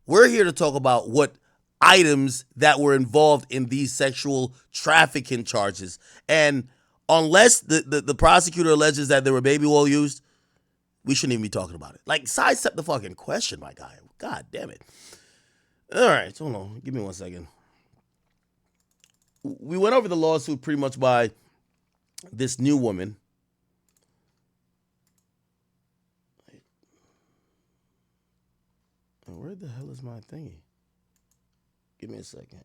We're here to talk about what items that were involved in these sexual trafficking charges. And unless the prosecutor alleges that there were baby oil used, we shouldn't even be talking about it. Like, sidestep the fucking question, my guy. God damn it. All right, hold on. Give me 1 second. We went over the lawsuit pretty much by this new woman. Where the hell is my thingy? Give me a second.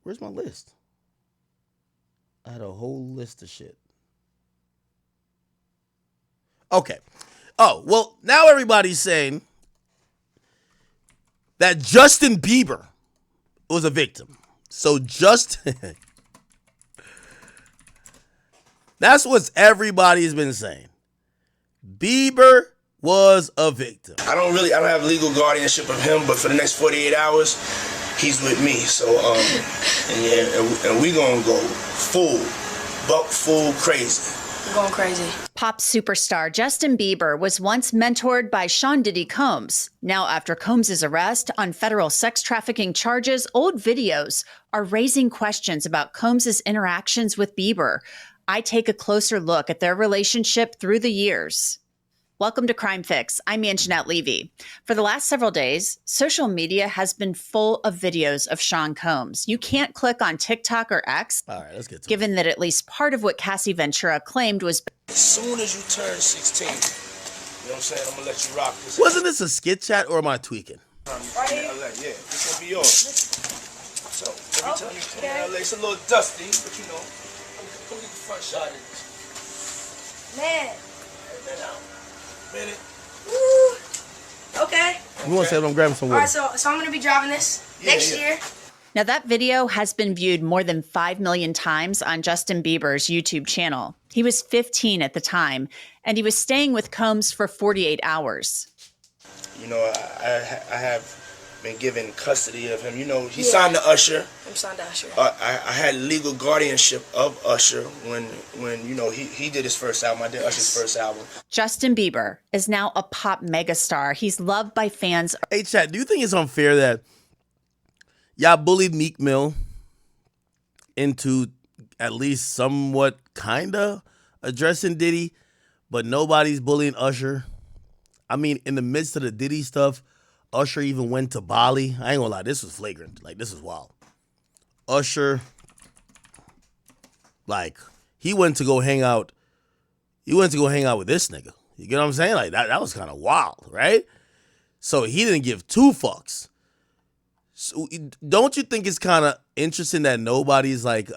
Where's my list? I had a whole list of shit. Okay. Oh, well, now everybody's saying that Justin Bieber was a victim. So that's what everybody's been saying. Bieber was a victim. I don't have legal guardianship of him, but for the next 48 hours, he's with me. So, and we gonna go full crazy. We're going crazy. Pop superstar Justin Bieber was once mentored by Sean Diddy Combs. Now, after Combs' arrest on federal sex trafficking charges, old videos are raising questions about Combs' interactions with Bieber. I take a closer look at their relationship through the years. Welcome to Crime Fix. I'm Anjanette Levy. For the last several days, social media has been full of videos of Sean Combs. You can't click on TikTok or X, All right, let's get to given that at least part of what Cassie Ventura claimed was... As soon as you turn 16, you know what I'm saying? I'm gonna let you rock this. Wasn't this a skit chat or am I tweaking? Right here? Yeah, this gonna be yours. So, every time you come to LA, it's a little dusty, but you know, come get the front shot of this. Man. And then out. Minute. Woo. Okay. We want to say I'm grabbing some All water. right, so I'm going to be driving this next year. Now, that video has been viewed more than 5 million times on Justin Bieber's YouTube channel. He was 15 at the time, and he was staying with Combs for 48 hours. You know, I have been given custody of him. You know, he signed to Usher. I'm signed to Usher. I had legal guardianship of Usher when you know, he did his first album. I did Usher's first album. Justin Bieber is now a pop megastar. He's loved by fans. Hey, chat, do you think it's unfair that y'all bullied Meek Mill into at least somewhat kind of addressing Diddy, but nobody's bullying Usher? I mean, in the midst of the Diddy stuff, Usher even went to Bali. I ain't gonna lie, this was flagrant. Like, this is wild. Usher, like, he went to go hang out with this nigga. You get what I'm saying? Like, that was kind of wild, right? So he didn't give two fucks. So don't you think it's kind of interesting that nobody's like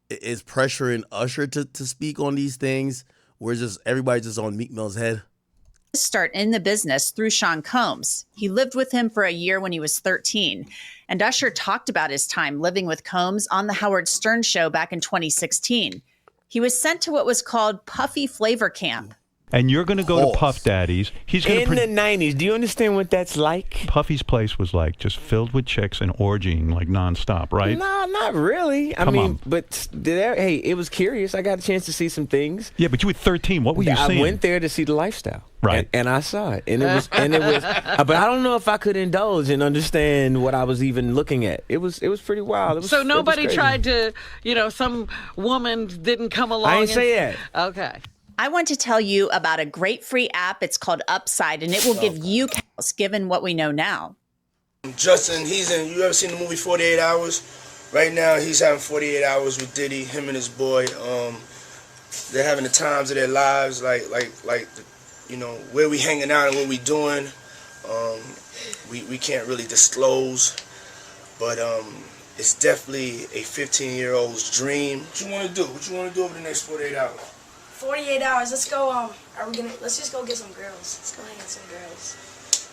is pressuring Usher to speak on these things? Where just everybody's just on Meek Mill's head? Start in the business through Sean Combs. He lived with him for a year when he was 13. And Usher talked about his time living with Combs on the Howard Stern show back in 2016. He was sent to what was called Puffy Flavor Camp. And you're going to go to Puff Daddy's. He's going in the 90s. Do you understand what that's like? Puffy's place was like just filled with chicks and orgying like nonstop, right? No, not really. I mean, but hey, it was curious. I got a chance to see some things. Yeah, but you were 13. What were you seeing? I went there to see the lifestyle. Right. And I saw it. And it was but I don't know if I could indulge and understand what I was even looking at. It was pretty wild. So nobody tried to, some woman didn't come along. I didn't say that. Okay. I want to tell you about a great free app. It's called Upside, and it will give you counts given what we know now. Justin, you ever seen the movie 48 Hours? Right now, he's having 48 hours with Diddy, him and his boy. They're having the times of their lives, like where we hanging out and what we doing. We can't really disclose, but it's definitely a 15-year-old's dream. What you want to do? What you want to do over the next 48 hours? 48 hours. Let's go. Let's just go get some girls. Let's go hang with some girls.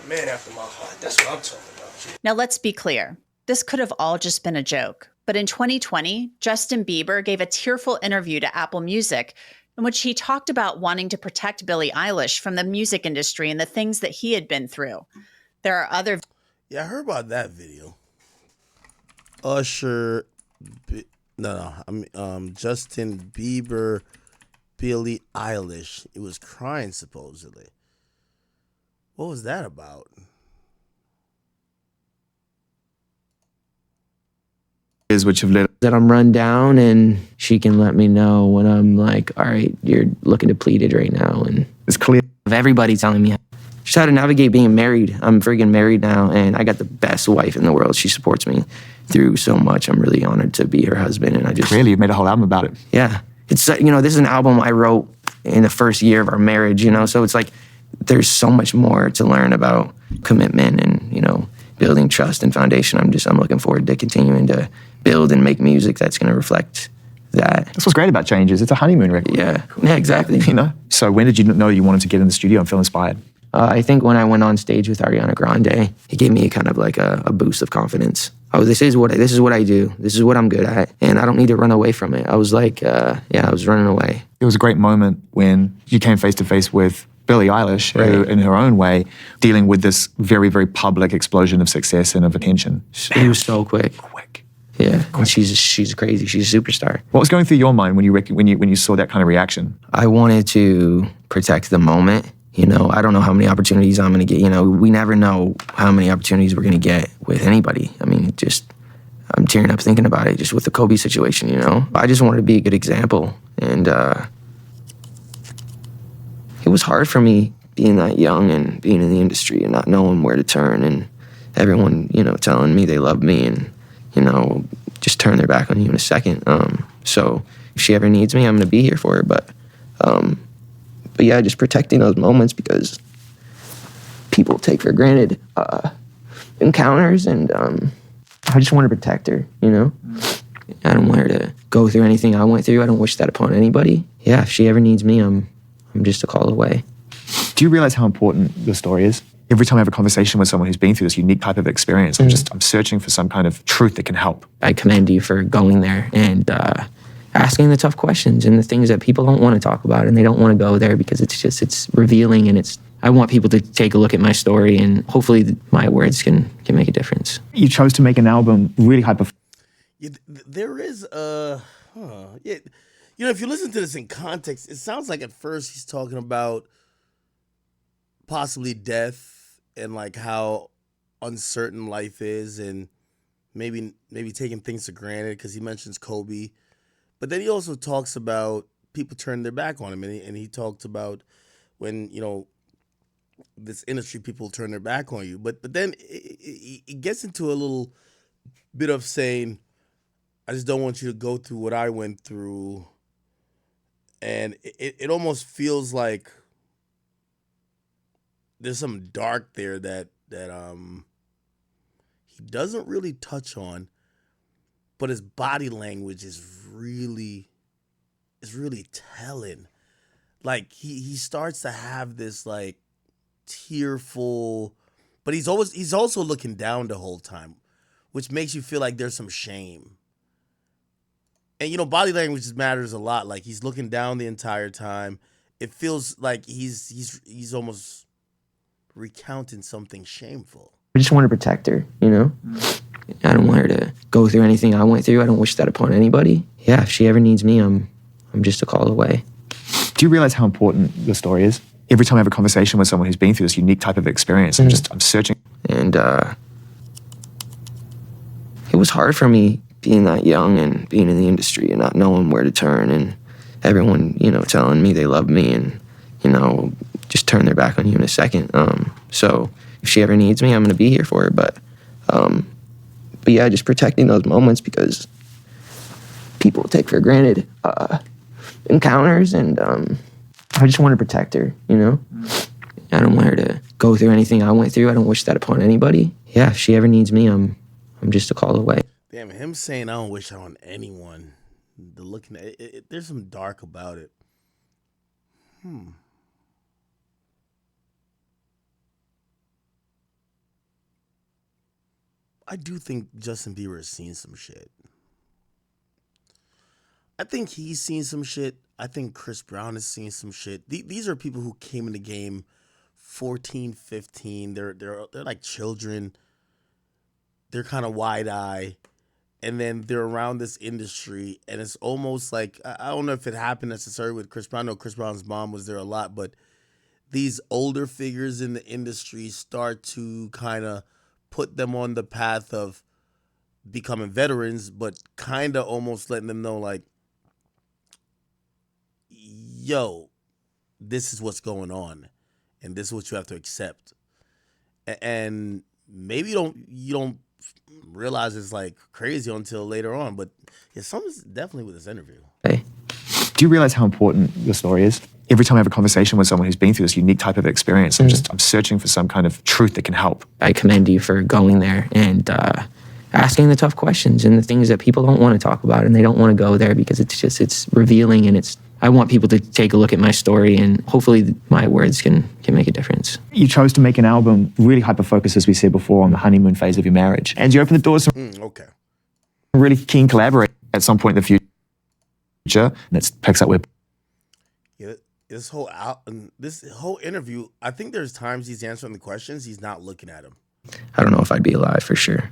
A man after my heart. That's what I'm talking about. Now, let's be clear. This could have all just been a joke. But in 2020, Justin Bieber gave a tearful interview to Apple Music in which he talked about wanting to protect Billie Eilish from the music industry and the things that he had been through. There are other... Yeah, I heard about that video. Usher... Justin Bieber Billie Eilish. It was crying supposedly. What was that about? Which have led that I'm run down, and she can let me know when I'm like, all right, you're looking depleted right now. And it's clear of everybody telling me just how to navigate being married. I'm freaking married now, and I got the best wife in the world. She supports me through so much. I'm really honored to be her husband. And I just really, you've made a whole album about it. Yeah, it's this is an album I wrote in the first year of our marriage. So it's like there's so much more to learn about commitment and building trust and foundation. I'm looking forward to continuing to build and make music that's going to reflect that. That's what's great about Changes. It's a honeymoon record. Yeah, exactly. So when did you know you wanted to get in the studio and feel inspired? I think when I went on stage with Ariana Grande, it gave me kind of like a boost of confidence. Oh, this is what I do. This is what I'm good at, and I don't need to run away from it. I was like, I was running away. It was a great moment when you came face to face with Billie Eilish, right, who, in her own way, dealing with this very, very public explosion of success and of attention. It was so quick. Yeah, and she's crazy. She's a superstar. What was going through your mind when you saw that kind of reaction? I wanted to protect the moment. I don't know how many opportunities I'm going to get. We never know how many opportunities we're going to get with anybody. I mean, I'm tearing up thinking about it, just with the Kobe situation, I just wanted to be a good example. And it was hard for me being that young and being in the industry and not knowing where to turn, and everyone, telling me they love me and, just turn their back on you in a second. So if she ever needs me, I'm going to be here for her. But yeah, just protecting those moments, because people take for granted encounters, and I just want to protect her, I don't want her to go through anything I went through. I don't wish that upon anybody. Yeah, if she ever needs me, I'm just a call away. Do you realize how important the story is? Every time I have a conversation with someone who's been through this unique type of experience, I'm searching for some kind of truth that can help. I commend you for going there and asking the tough questions and the things that people don't want to talk about, and they don't want to go there because it's revealing, and I want people to take a look at my story, and hopefully my words can make a difference. You chose to make an album really hyper. Yeah, there is if you listen to this in context, it sounds like at first he's talking about possibly death and like how uncertain life is, and maybe taking things for granted, because he mentions Kobe. But then he also talks about people turning their back on him, and he talked about when, this industry, people turn their back on you. But then it gets into a little bit of saying, I just don't want you to go through what I went through. And it almost feels like there's some dark there that he doesn't really touch on, but his body language is really telling. Like he starts to have this like tearful, but he's also looking down the whole time, which makes you feel like there's some shame. And body language matters a lot. Like he's looking down the entire time. It feels like he's almost recounting something shameful. I just want to protect her, I don't want her to go through anything I went through. I don't wish that upon anybody. Yeah, if she ever needs me, I'm just a call away. Do you realize how important the story is? Every time I have a conversation with someone who's been through this unique type of experience, I'm searching. And it was hard for me being that young and being in the industry and not knowing where to turn, and everyone, telling me they love me and, just turn their back on you in a second. So if she ever needs me, I'm going to be here for her. But yeah, just protecting those moments, because people take for granted encounters, and I just want to protect her, I don't want her to go through anything I went through. I don't wish that upon anybody. Yeah, if she ever needs me, I'm just a call away. Damn, him saying I don't wish that on anyone. Looking at it, there's some dark about it. I do think Justin Bieber has seen some shit. I think he's seen some shit. I think Chris Brown has seen some shit. These are people who came in the game 14, 15. They're like children. They're kind of wide-eyed. and then they're around this industry, and it's almost like, I don't know if it happened necessarily with Chris Brown. I know Chris Brown's mom was there a lot, but these older figures in the industry start to kind of put them on the path of becoming veterans, but kind of almost letting them know, like, yo, this is what's going on, and this is what you have to accept. And maybe you don't realize it's like crazy until later on, but yeah, something's definitely with this interview. Hey. Do you realize how important your story is? Every time I have a conversation with someone who's been through this unique type of experience, I'm searching for some kind of truth that can help. I commend you for going there and asking the tough questions and the things that people don't want to talk about, and they don't want to go there because it's revealing, and I want people to take a look at my story, and hopefully my words can make a difference. You chose to make an album really hyper-focused, as we said before, on the honeymoon phase of your marriage. And you opened the doors to Okay. really keen collaborate at some point in the future. And that picks up where... Yeah, this whole interview, I think there's times he's answering the questions, he's not looking at him. I don't know if I'd be alive for sure.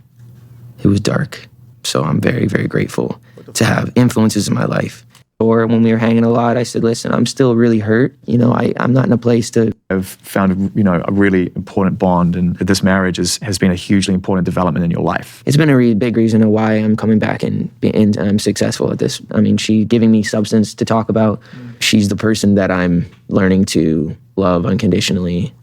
It was dark. So I'm very, very grateful to have influences in my life. Or when we were hanging a lot, I said, listen, I'm still really hurt. You know, I'm not in a place to... I've found, a really important bond, and this marriage has been a hugely important development in your life. It's been a big reason of why I'm coming back and I'm successful at this. I mean, she giving me substance to talk about. She's the person that I'm learning to love unconditionally,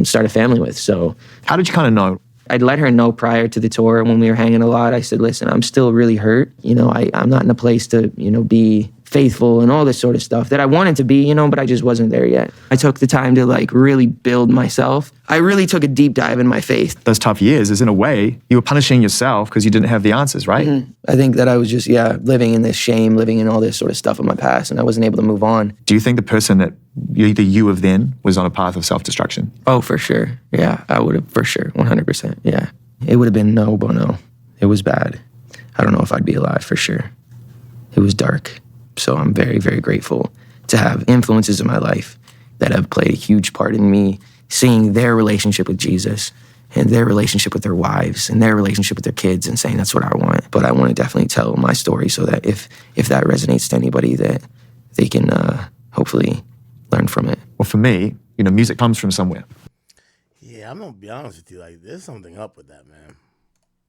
start a family with. So how did you kind of know? I'd let her know prior to the tour when we were hanging a lot. I said, listen, I'm still really hurt. You know, I'm not in a place to, be faithful and all this sort of stuff that I wanted to be, but I just wasn't there yet. I took the time to really build myself. I really took a deep dive in my faith. Those tough years is, in a way, you were punishing yourself because you didn't have the answers, right? Mm-hmm. I think that I was just, living in this shame, living in all this sort of stuff in my past, and I wasn't able to move on. Do you think the person that either you of then was on a path of self-destruction? Oh, for sure. Yeah, I would have, for sure, 100%. Yeah. It would have been no bueno. It was bad. I don't know if I'd be alive for sure. It was dark. So I'm very, very grateful to have influences in my life that have played a huge part in me seeing their relationship with Jesus and their relationship with their wives and their relationship with their kids and saying that's what I want. But I want to definitely tell my story so that if that resonates to anybody, that they can hopefully learn from it. Well, for me, music comes from somewhere. Yeah, I'm going to be honest with you. Like, there's something up with that, man.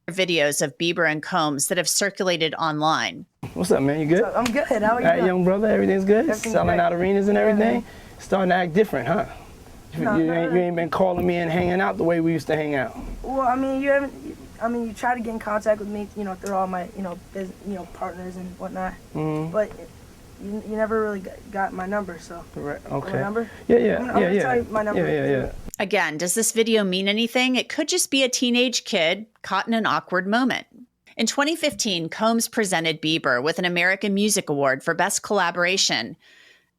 Videos of Bieber and Combs that have circulated online. What's up, man? You good? I'm good. How are you doing? Young brother, everything's good? Everything's Selling great. out arenas and everything? Starting to act different, huh? No, you ain't been calling me and hanging out the way we used to hang out. Well, I mean, you try to get in contact with me, through all my, partners and whatnot. Mm-hmm. But you never really got my number, so. Right, okay. My number? Yeah. I'm gonna tell you my number. Yeah. Again, does this video mean anything? It could just be a teenage kid caught in an awkward moment. In 2015, Combs presented Bieber with an American Music Award for Best Collaboration.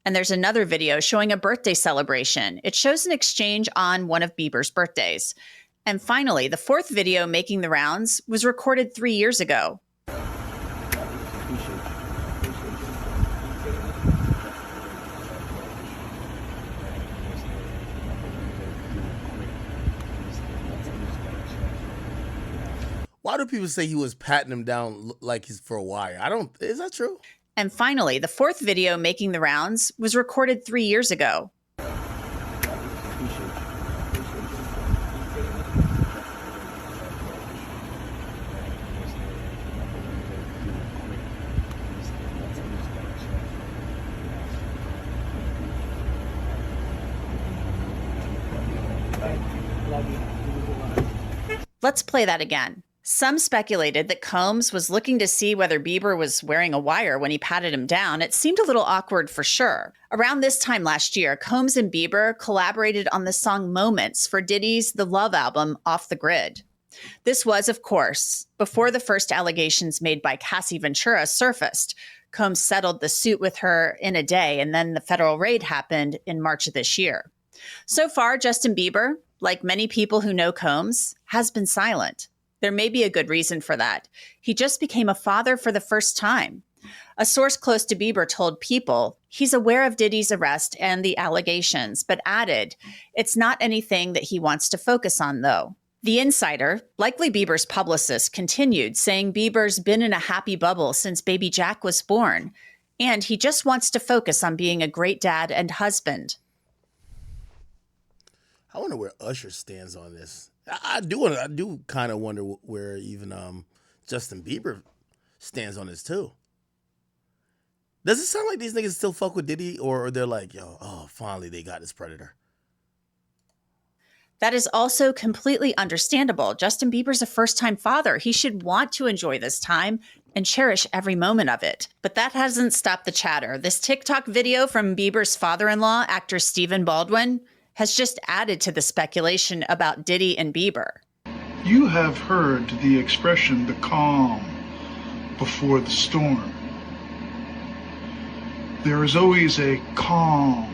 And there's another video showing a birthday celebration. It shows an exchange on one of Bieber's birthdays. And finally, the fourth video making the rounds was recorded 3 years ago. Why do people say he was patting him down like he's for a wire? Is that true? And finally, the fourth video making the rounds was recorded 3 years ago. Let's play that again. Some speculated that Combs was looking to see whether Bieber was wearing a wire when he patted him down. It seemed a little awkward for sure. Around this time last year, Combs and Bieber collaborated on the song Moments for Diddy's The Love album, Off the Grid. This was, of course, before the first allegations made by Cassie Ventura surfaced. Combs settled the suit with her in a day, and then the federal raid happened in March of this year. So far, Justin Bieber, like many people who know Combs, has been silent. There may be a good reason for that. He just became a father for the first time. A source close to Bieber told People he's aware of Diddy's arrest and the allegations, but added, it's not anything that he wants to focus on, though. The insider, likely Bieber's publicist, continued, saying Bieber's been in a happy bubble since baby Jack was born, and he just wants to focus on being a great dad and husband. I wonder where Usher stands on this. I do kind of wonder where even Justin Bieber stands on this too. Does it sound like these niggas still fuck with Diddy, or they're like, yo, oh, finally they got this predator? That is also completely understandable. Justin Bieber's a first-time father. He should want to enjoy this time and cherish every moment of it. But that hasn't stopped the chatter. This TikTok video from Bieber's father-in-law, actor Stephen Baldwin, has just added to the speculation about Diddy and Bieber. You have heard the expression, the calm before the storm. There is always a calm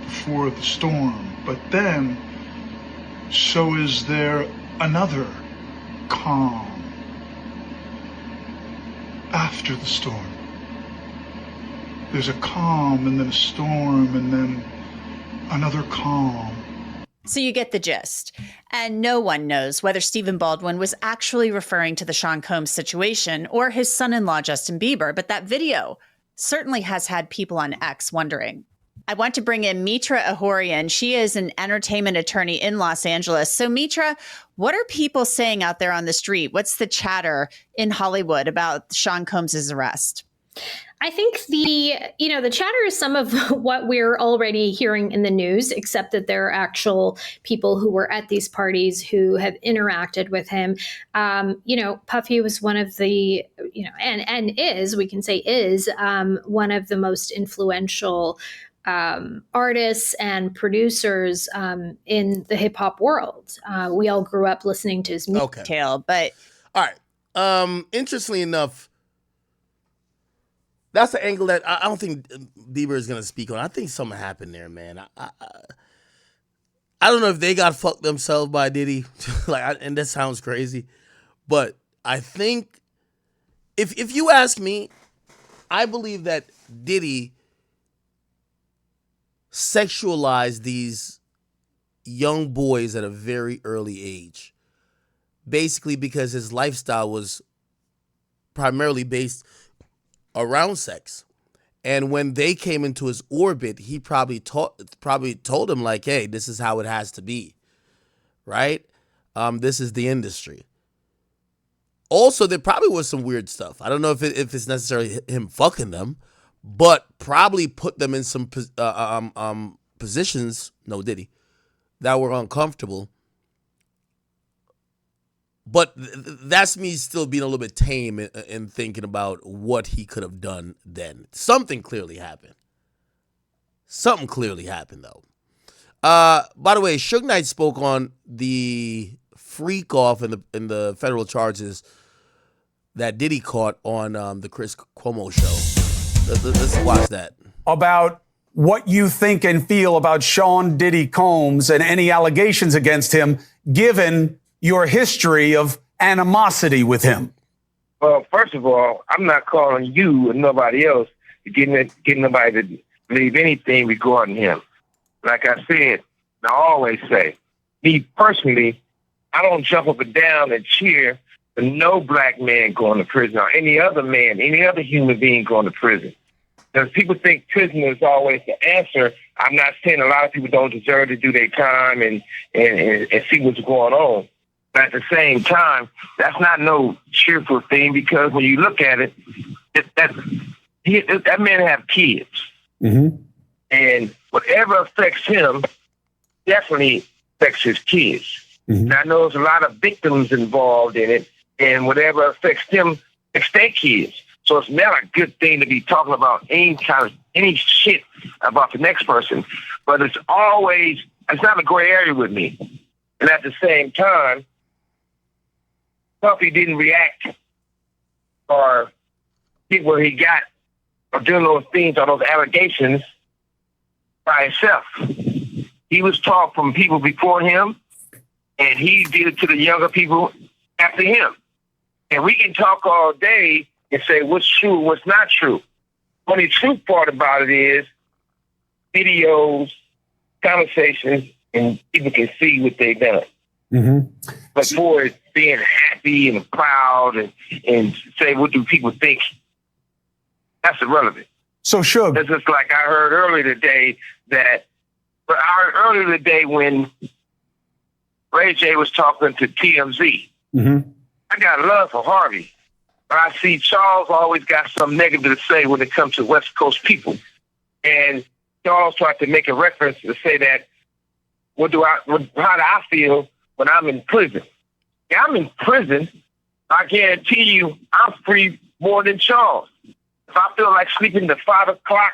before the storm, but then so is there another calm after the storm. There's a calm and then a storm and then another calm. So you get the gist. And no one knows whether Stephen Baldwin was actually referring to the Sean Combs situation or his son-in-law, Justin Bieber, but that video certainly has had people on X wondering. I want to bring in Mitra Ahorian. She is an entertainment attorney in Los Angeles. So Mitra, what are people saying out there on the street? What's the chatter in Hollywood about Sean Combs' arrest? I think the chatter is some of what we're already hearing in the news, except that there are actual people who were at these parties who have interacted with him. Puffy was one of the, and is, we can say is, one of the most influential artists and producers in the hip hop world. We all grew up listening to his music. Tale, but all right. Interestingly enough, that's the angle that I don't think Bieber is gonna speak on. I think something happened there, man. I don't know if they got fucked themselves by Diddy, and that sounds crazy, but I think if you ask me, I believe that Diddy sexualized these young boys at a very early age, basically because his lifestyle was primarily based around sex. And when they came into his orbit, he probably told him like, hey, this is how it has to be, right? This is the industry. Also, there probably was some weird stuff. I don't know if it's necessarily him fucking them, but probably put them in some positions, no Diddy, that were uncomfortable. But that's me still being a little bit tame in thinking about what he could have done then. Something clearly happened. Something clearly happened, though. By the way, Suge Knight spoke on the freak off in the federal charges that Diddy caught on the Chris Cuomo show. Let's watch that. About what you think and feel about Sean Diddy Combs and any allegations against him, given your history of animosity with him. Well, first of all, I'm not calling you and nobody else to get nobody to believe anything regarding him. Like I said, I always say, me personally, I don't jump up and down and cheer for no black man going to prison or any other man, any other human being going to prison. Because people think prison is always the answer. I'm not saying a lot of people don't deserve to do their time and see what's going on. But at the same time, that's not no cheerful thing, because when you look at it, that man have kids. Mm-hmm. And whatever affects him definitely affects his kids. Mm-hmm. And I know there's a lot of victims involved in it, and whatever affects them affects their kids. So it's not a good thing to be talking about any shit about the next person. But it's not a gray area with me. And at the same time, Puffy didn't react or get where he got or doing those things or those allegations by himself. He was taught from people before him, and he did it to the younger people after him. And we can talk all day and say what's true, what's not true. Only true part about it is videos, conversations, and people can see what they've done. But for being happy and proud and say, what do people think? That's irrelevant. So, Suge. It's just like I heard earlier today when Ray J was talking to TMZ. I got love for Harvey, but I see Charles always got something negative to say when it comes to West Coast people. And Charles tried to make a reference to say that, how do I feel when I'm in prison? Yeah, I'm in prison. I guarantee you I'm free more than Charles. If I feel like sleeping to 5 o'clock,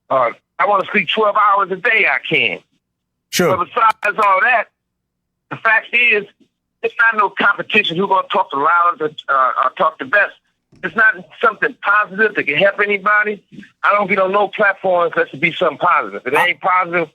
I want to sleep 12 hours a day, I can. Sure. But besides all that, the fact is, it's not no competition who's going to talk the loudest or talk the best. It's not something positive that can help anybody. I don't get on no platforms unless it be something positive. If it ain't positive.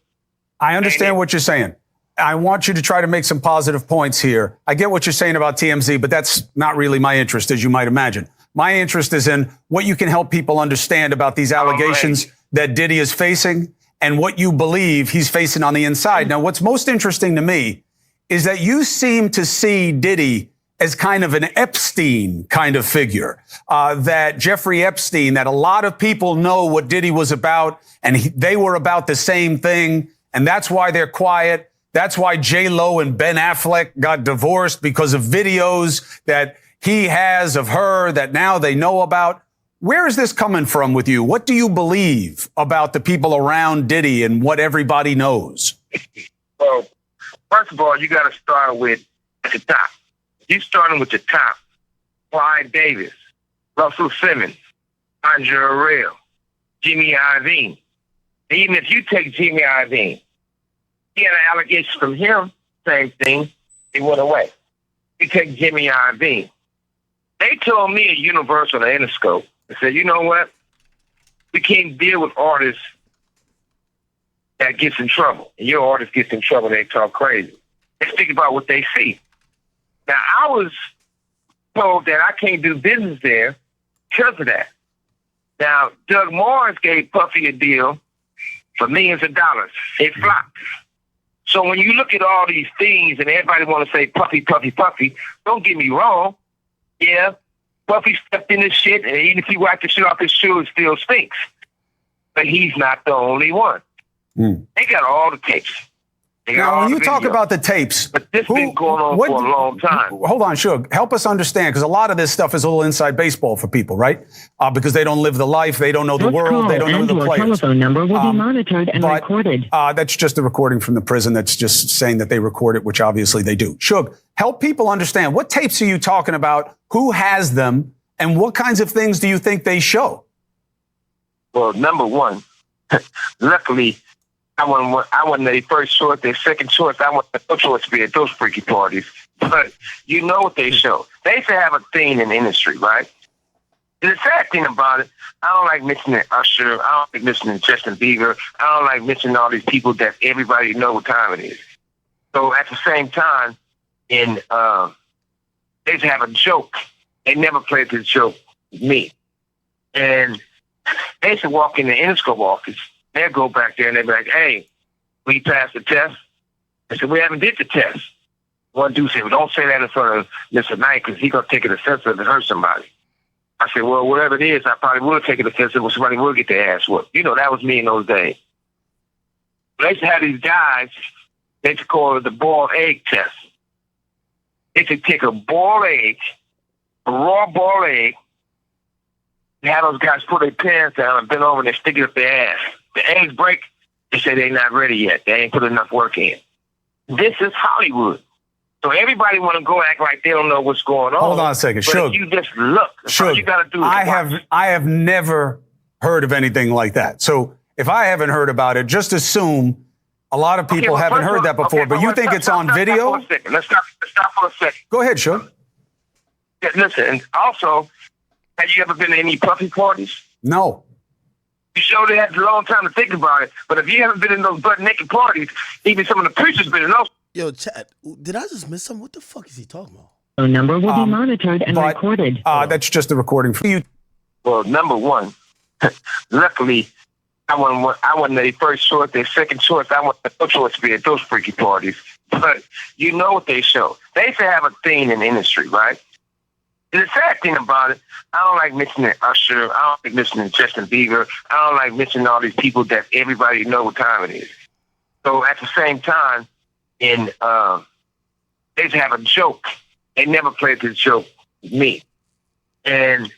I understand what you're saying. I want you to try to make some positive points here. I get what you're saying about TMZ, but that's not really my interest, as you might imagine. My interest is in what you can help people understand about these allegations that Diddy is facing and what you believe he's facing on the inside. Now, what's most interesting to me is that you seem to see Diddy as kind of an Epstein kind of figure, that Jeffrey Epstein, that a lot of people know what Diddy was about, and they were about the same thing, and that's why they're quiet. That's why J-Lo and Ben Affleck got divorced, because of videos that he has of her that now they know about. Where is this coming from with you? What do you believe about the people around Diddy and what everybody knows? Well, first of all, you got to start with the top. You starting with the top. Clive Davis, Russell Simmons, Andre Arell, Jimmy Iovine. Even if you take Jimmy Iovine, he had an allegation from him, same thing, he went away. You take Jimmy Iovine. They told me at Universal and Interscope, they said, you know what? We can't deal with artists that gets in trouble. And your artist gets in trouble, they talk crazy. Let's think about what they see. Now, I was told that I can't do business there because of that. Now, Doug Morris gave Puffy a deal for millions of dollars. It flopped. So when you look at all these things and everybody want to say Puffy, Puffy, Puffy, don't get me wrong. Yeah, Puffy stepped in this shit, and even if he wiped the shit off his shoe, it still stinks. But he's not the only one. They got all the tapes. Now, when you talk about the tapes, but this been going on for a long time. Hold on, Suge. Help us understand, because a lot of this stuff is a little inside baseball for people, right? Because they don't live the life, they don't know the world, they don't know the players. Your telephone number will be monitored and recorded. That's just a recording from the prison that's just saying that they record it, which obviously they do. Suge, help people understand, what tapes are you talking about? Who has them? And what kinds of things do you think they show? Well, number one, luckily, I wasn't their first choice, their second choice. I wasn't no choice to be at those freaky parties. But you know what they show. They used to have a thing in the industry, right? And the sad thing about it, I don't like mentioning Usher. I don't like mentioning Justin Bieber. I don't like mentioning all these people that everybody know what time it is. So at the same time, they used to have a joke. They never played this joke with me. And they used to walk in the Interscope office. They'll go back there and they'll be like, hey, we passed the test. I said, we haven't did the test. One dude said, well, don't say that in front of Mr. Knight because he's going to take it offensive and hurt somebody. I said, well, whatever it is, I probably will take it offensive when somebody will get their ass whooped. You know, that was me in those days. They used to have these guys, they used to call it the boiled egg test. They used to take a boiled egg, a raw boiled egg, and have those guys put their pants down and bend over and they stick it up their ass. The eggs break, they say they're not ready yet. They ain't put enough work in. This is Hollywood. So everybody want to go act like they don't know what's going on. Hold on a second, but Suge. if you just look. Suge, all you got to do is I have never heard of anything like that. So if I haven't heard about it, just assume a lot of people haven't heard that before. But you think it's on video? Let's stop for a second. Go ahead, Suge. Yeah, listen, and also, have you ever been to any puffy parties? No. You sure they had a long time to think about it. But if you haven't been in those butt-naked parties, even some of the preachers been in those. Yo, Chad, did I just miss something? What the fuck is he talking about? Phone number will be monitored and recorded. That's just a recording for you. Well, number one, luckily, I wasn't their first choice, their second choice. I want no choice to be at those freaky parties. But you know what they show. They used to have a thing in the industry, right? And the sad thing about it, I don't like mentioning Usher. I don't like mentioning Justin Bieber. I don't like mentioning all these people that everybody know what time it is. So at the same time, they used to have a joke. They never played this joke with me. And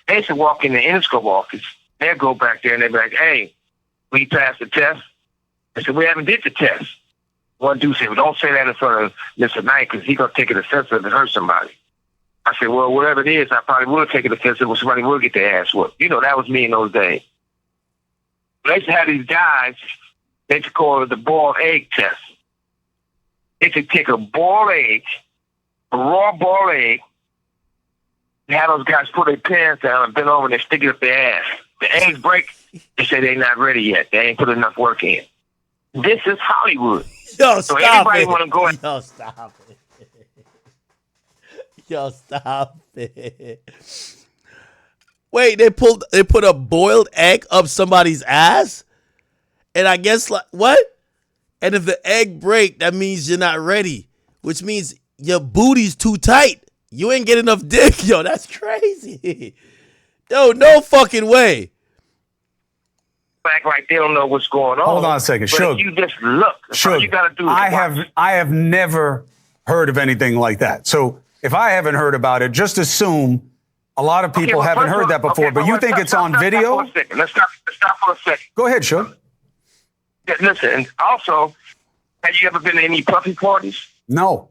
they used to walk in the Interscope office. They'd go back there and they'd be like, hey, we passed the test. I said, we haven't did the test. One dude said, well, don't say that in front of Mr. Knight because he's going to take it offensive and hurt somebody. I said, well, whatever it is, I probably will take it offensive when somebody will get their ass whooped. You know, that was me in those days. They used to have these guys, they used to call it the boiled egg test. They could take a boiled egg, a raw boiled egg, and have those guys put their pants down and bend over and they stick it up their ass. The eggs break, they say they're not ready yet. They ain't put enough work in. This is Hollywood. Yo, so stop everybody it. want to go. Yo, stop it. Yo, stop it. Wait, they put a boiled egg up somebody's ass? And I guess, like, what? And if the egg break, that means you're not ready, which means your booty's too tight. You ain't get enough dick. Yo, that's crazy. Yo, no fucking way. Act like they don't know what's going on. Hold on a second, but Suge. you just look. That's all you got to do. I have never heard of anything like that. So if I haven't heard about it, just assume a lot of people haven't heard that before. But you think it's on video? Let's stop for a second. Go ahead, Suge. Yeah, listen, and also, have you ever been to any puppy parties? No.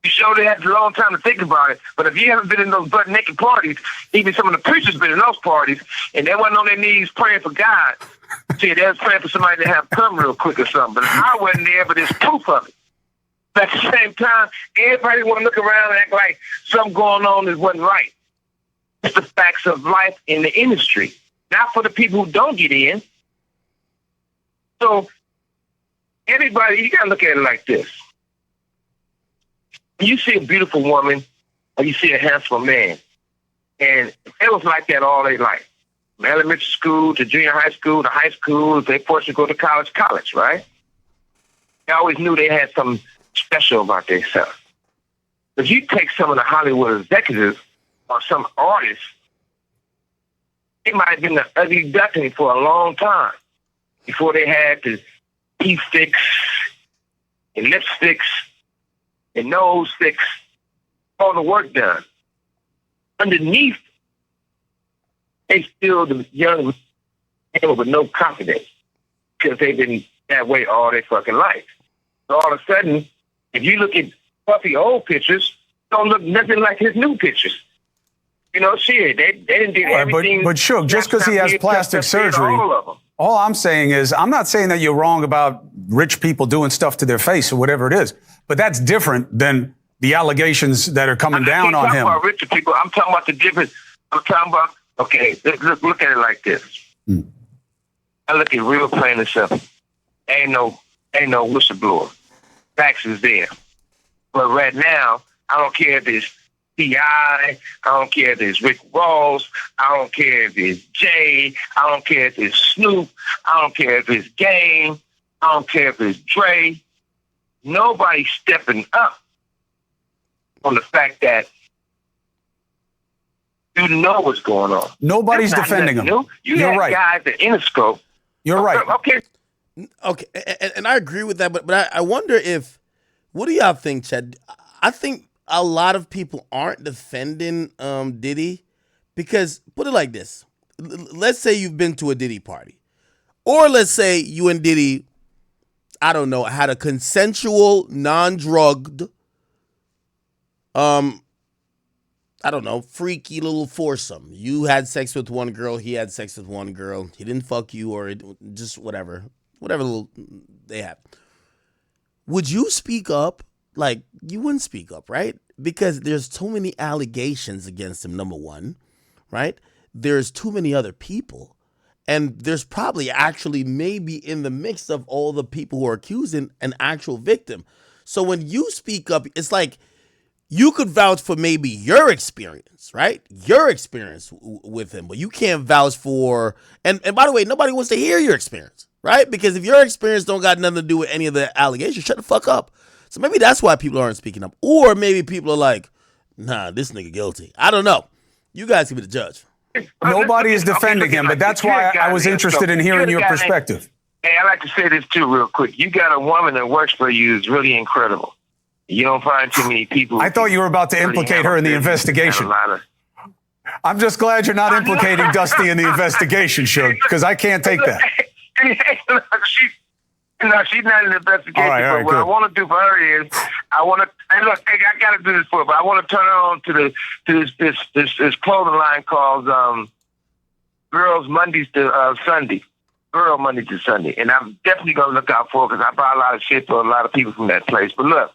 You sure they had a long time to think about it. But if you haven't been in those butt naked parties, even some of the preachers been in those parties, and they wasn't on their knees praying for God. See, they was praying for somebody to have come real quick or something. But I wasn't there, but there's proof of it. But at the same time, everybody want to look around and act like something going on that wasn't right. It's the facts of life in the industry, not for the people who don't get in. So everybody, you got to look at it like this. You see a beautiful woman or you see a handsome man, and it was like that all their life. From elementary school to junior high school to high school, if they forced to go to college, right? They always knew they had something special about themselves. If you take some of the Hollywood executives or some artists, they might have been the ugly duckling for a long time before they had the teeth sticks and lipsticks and nose sticks, all the work done. Underneath, they still the young people with no confidence because they've been that way all their fucking life. So all of a sudden, if you look at Puffy old pictures, don't look nothing like his new pictures. You know, shit, they didn't do everything. But Suge, just because he has plastic surgery, all I'm saying is, I'm not saying that you're wrong about rich people doing stuff to their face or whatever it is, but that's different than the allegations that are coming down on him. I'm talking about richer people. I'm talking about the difference. I'm talking about, okay, look at it like this. I look at real plain and simple. Ain't no whistleblower. Facts is there. But right now, I don't care if it's T.I., I don't care if it's Rick Ross, I don't care if it's Jay, I don't care if it's Snoop, I don't care if it's Game, I don't care if it's Dre. Nobody's stepping up on the fact that you know what's going on. Nobody's defending him. You're right. Guys at Interscope. You're right. Okay, and I agree with that, but I wonder if, what do y'all think, Chad? I think a lot of people aren't defending Diddy because, put it like this, let's say you've been to a Diddy party, or let's say you and Diddy, I don't know, had a consensual, non-drugged, I don't know, freaky little foursome. You had sex with one girl, he had sex with one girl. He didn't fuck you, or just whatever little they have. Would you speak up? Like, you wouldn't speak up, right? Because there's too many allegations against him, number one, right? There's too many other people. And there's probably actually maybe in the mix of all the people who are accusing an actual victim. So when you speak up, it's like you could vouch for maybe your experience, right? Your experience with him, but you can't vouch for, and by the way, nobody wants to hear your experience, right? Because if your experience don't got nothing to do with any of the allegations, shut the fuck up. So maybe that's why people aren't speaking up. Or maybe people are like, nah, this nigga guilty. I don't know. You guys can be the judge. Nobody is defending him, but that's why I was interested in hearing your perspective. Hey, I'd like to say this too real quick. You got a woman that works for you is really incredible. You don't find too many people. I thought you were about to implicate her in the investigation. I'm just glad you're not implicating Dusty in the investigation, Suge, because I can't take that. She's not in the investigation. All right, but what I want to do for her is, I want to. Hey, look, I got to do this for her, but I want to turn her on to this clothing line called Girls Mondays to Sunday. Girl Monday to Sunday, and I'm definitely gonna look out for it because I buy a lot of shit for a lot of people from that place. But look.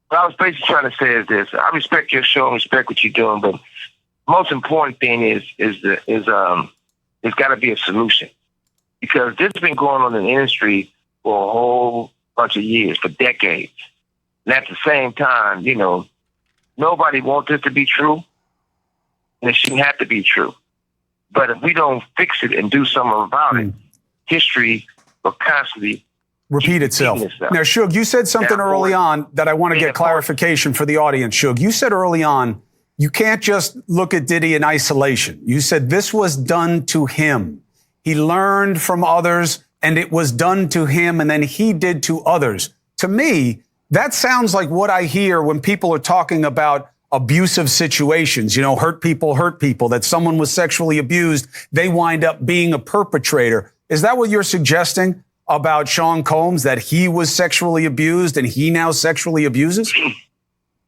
What I was basically trying to say is this: I respect your show and respect what you're doing, but most important thing is there's got to be a solution, because this has been going on in the industry for a whole bunch of years, for decades, and at the same time, you know, nobody wants this to be true, and it shouldn't have to be true. But if we don't fix it and do something about it, history will constantly repeat itself. Now, Suge, you said something early on that I want to get clarification for the audience. Suge, you said early on, you can't just look at Diddy in isolation. You said this was done to him. He learned from others, and it was done to him, and then he did to others. To me, that sounds like what I hear when people are talking about abusive situations, you know, hurt people, that someone was sexually abused, they wind up being a perpetrator. Is that what you're suggesting about Sean Combs, that he was sexually abused and he now sexually abuses?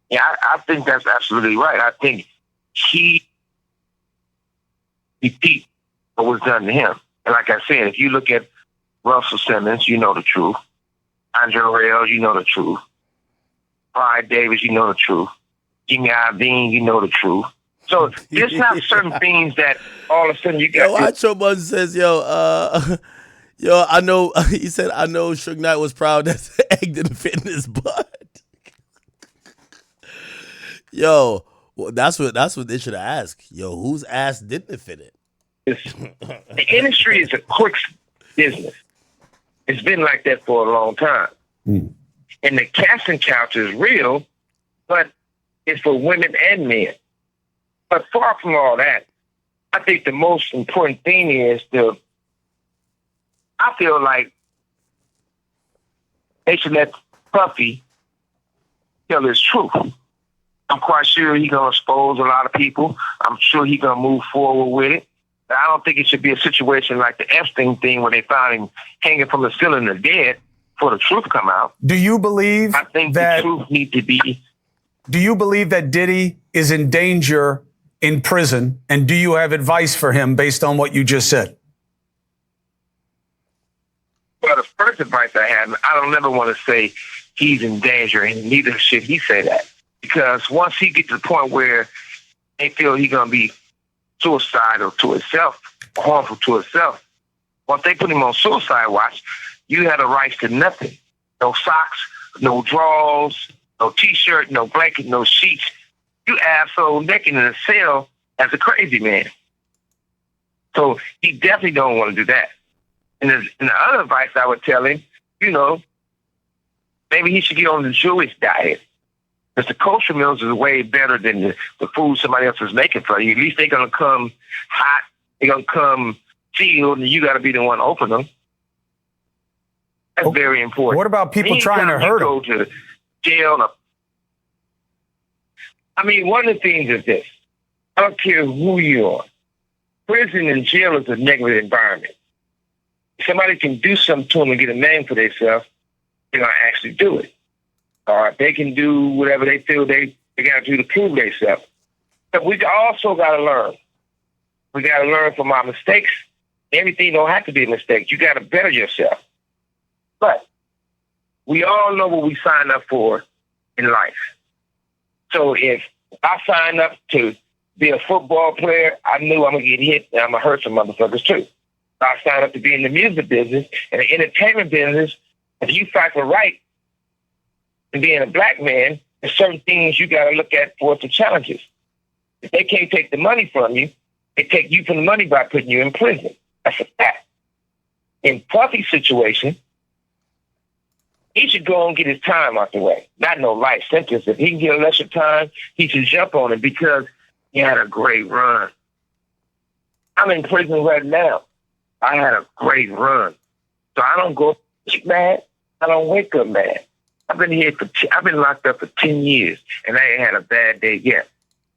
Yeah, I think that's absolutely right. I think he repeat what was done to him. And like I said, if you look at Russell Simmons, you know the truth. Andre Rail, you know the truth. Clyde Davis, you know the truth. Jimmy Iovine, you know the truth. So there's not certain things that all of a sudden you got. Yo, Acho Buzz says, yo, I know. He said, I know Suge Knight was proud that the egg didn't fit in his butt. Yo, well, that's what they should have asked. Yo, whose ass didn't fit it? The industry is a quick business. It's been like that for a long time. And the casting couch is real, but it's for women and men. But far from all that, I think the most important thing is I feel like they should let Puffy tell his truth. I'm quite sure he's going to expose a lot of people. I'm sure he's going to move forward with it. But I don't think it should be a situation like the Epstein thing where they found him hanging from the ceiling and dead for the truth to come out. Do you believe I think that the truth needs to be... Do you believe that Diddy is in danger in prison? And do you have advice for him based on what you just said? Well, the first advice I have, I don't ever want to say he's in danger, and neither should he say that. Because once he gets to the point where they feel he's going to be suicidal to himself, harmful to himself, once they put him on suicide watch, you have the rights to nothing. No socks, no drawers, no T-shirt, no blanket, no sheets. You asshole naked in a cell as a crazy man. So he definitely don't want to do that. And the other advice I would tell him, you know, maybe he should get on the Jewish diet. Because the kosher meals is way better than the food somebody else is making for you. At least they're going to come hot. They're going to come sealed, and you got to be the one to open them. That's very important. What about people trying to hurt him? Go to jail. I mean, one of the things is this. I don't care who you are. Prison and jail is a negative environment. If somebody can do something to them and get a name for themselves, they're going to actually do it. Or they can do whatever they feel they got to do to prove themselves. But we also got to learn. We got to learn from our mistakes. Everything don't have to be a mistake. You got to better yourself. But we all know what we sign up for in life. So if I sign up to be a football player, I knew I'm going to get hit and I'm going to hurt some motherfuckers too. If I signed up to be in the music business and the entertainment business, if you fight for right and being a black man, There's certain things you got to look at for the challenges. If they can't take the money from you, they take you from the money by putting you in prison. That's a fact. In Puffy's situation, he should go and get his time out the way. Not no life sentence. If he can get a lesser time, he should jump on it because he had a great run. I'm in prison right now. I had a great run. So I don't go to sleep mad. I don't wake up mad. I've been locked up for 10 years, and I ain't had a bad day yet.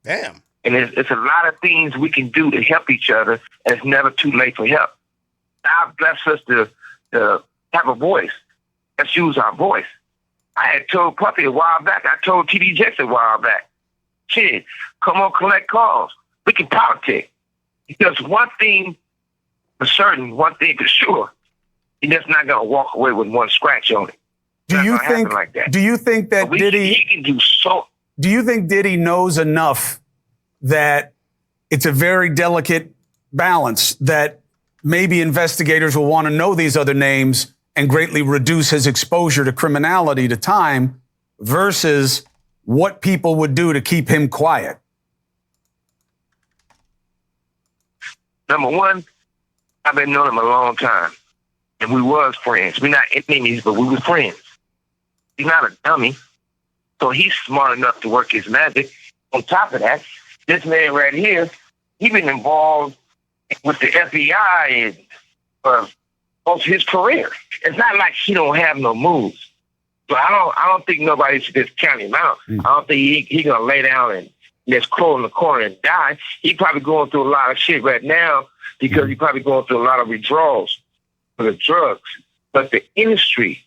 Damn. And it's a lot of things we can do to help each other, and it's never too late for help. God bless us to have a voice. Let's use our voice. I had told Puffy a while back. I told TD Jakes a while back. Shit, come on, collect calls. We can politic. Because one thing for certain, one thing for sure, you're just not going to walk away with one scratch on it. Do you think that Diddy? He can do so. Do you think Diddy knows enough that it's a very delicate balance that maybe investigators will want to know these other names and greatly reduce his exposure to criminality, to time, versus what people would do to keep him quiet? Number one, I've been knowing him a long time, and we was friends. We're not enemies, but we were friends. He's not a dummy, so he's smart enough to work his magic. On top of that, this man right here, he's been involved with the FBI for most of his career. It's not like he don't have no moves. So I don't think nobody should just count him out. I don't think he gonna lay down and just crawl in the corner and die. He probably going through a lot of shit right now because he probably going through a lot of withdrawals for the drugs. But the industry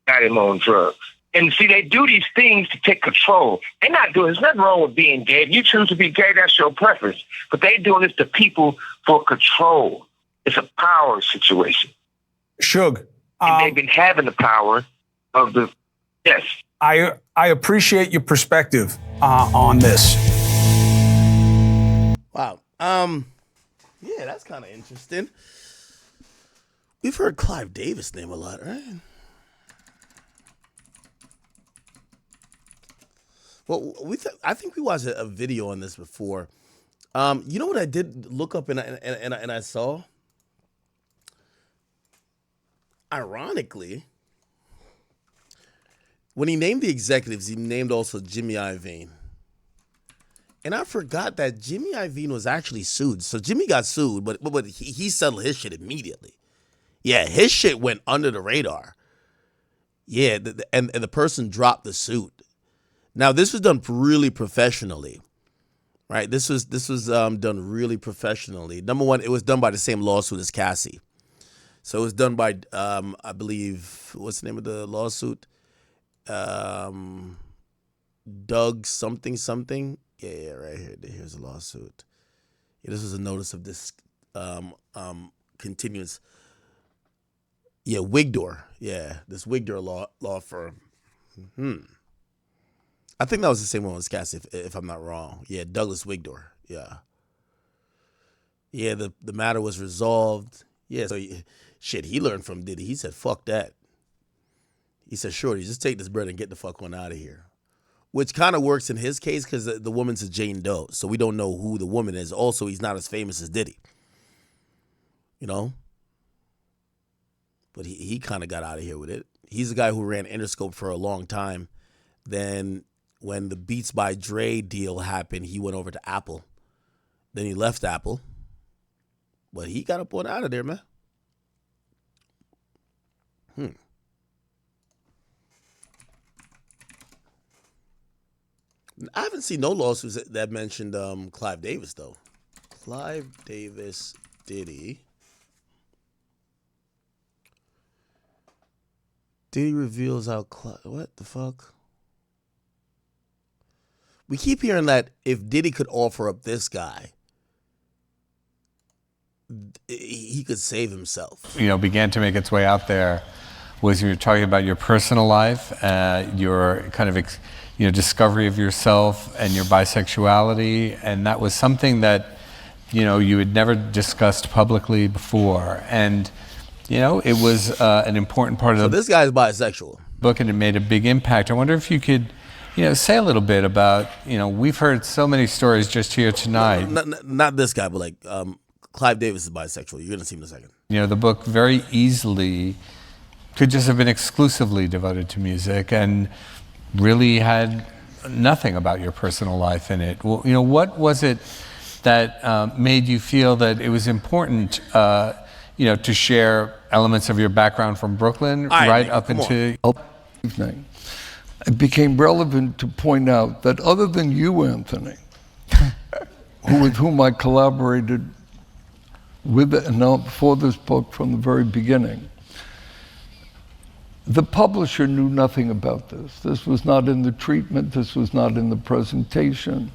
got him on drugs. And see, they do these things to take control. They're not doing, there's nothing wrong with being gay. If you choose to be gay, that's your preference. But they doing this to people for control. It's a power situation. Suge. And they've been having the power of the, yes. I appreciate your perspective on this. Wow. Yeah, that's kind of interesting. We've heard Clive Davis' name a lot, right? Well, I think we watched a video on this before. You know what I did look up and I saw? Ironically, when he named the executives, he named also Jimmy Iovine. And I forgot that Jimmy Iovine was actually sued. So Jimmy got sued, but he settled his shit immediately. Yeah, his shit went under the radar. Yeah, and the person dropped the suit. Now, this was done really professionally, right? This was done really professionally. Number one, it was done by the same lawsuit as Cassie. So it was done by, I believe, what's the name of the lawsuit? Doug something. Yeah, right here. Here's a lawsuit. Yeah, this was a notice of this continuance. Yeah, Wigdor. Yeah, this Wigdor law firm. I think that was the same one as Cassie, if I'm not wrong. Yeah, Douglas Wigdor. Yeah. Yeah, the matter was resolved. Yeah, so he learned from Diddy. He said, fuck that. He said, shorty, just take this bread and get the fuck on out of here. Which kind of works in his case because the woman's a Jane Doe. So we don't know who the woman is. Also, he's not as famous as Diddy. You know? But he kind of got out of here with it. He's the guy who ran Interscope for a long time. Then when the Beats by Dre deal happened, he went over to Apple. Then he left Apple. But he got up on out of there, man. I haven't seen no lawsuits that mentioned Clive Davis, though. Clive Davis, Diddy. Diddy reveals how what the fuck? We keep hearing that if Diddy could offer up this guy, he could save himself. You know, began to make its way out there was you were talking about your personal life, your kind of discovery of yourself and your bisexuality, and that was something that you had never discussed publicly before, and it was an important part of this guy's bisexual book, and it made a big impact. I wonder if you could say a little bit about, we've heard so many stories just here tonight. Not this guy, but like Clive Davis is bisexual. You're going to see him in a second. The book very easily could just have been exclusively devoted to music and really had nothing about your personal life in it. Well, what was it that made you feel that it was important, to share elements of your background from Brooklyn right up into evening? It became relevant to point out that other than you, Anthony, with whom I collaborated with and for this book from the very beginning, the publisher knew nothing about this. This was not in the treatment. This was not in the presentation.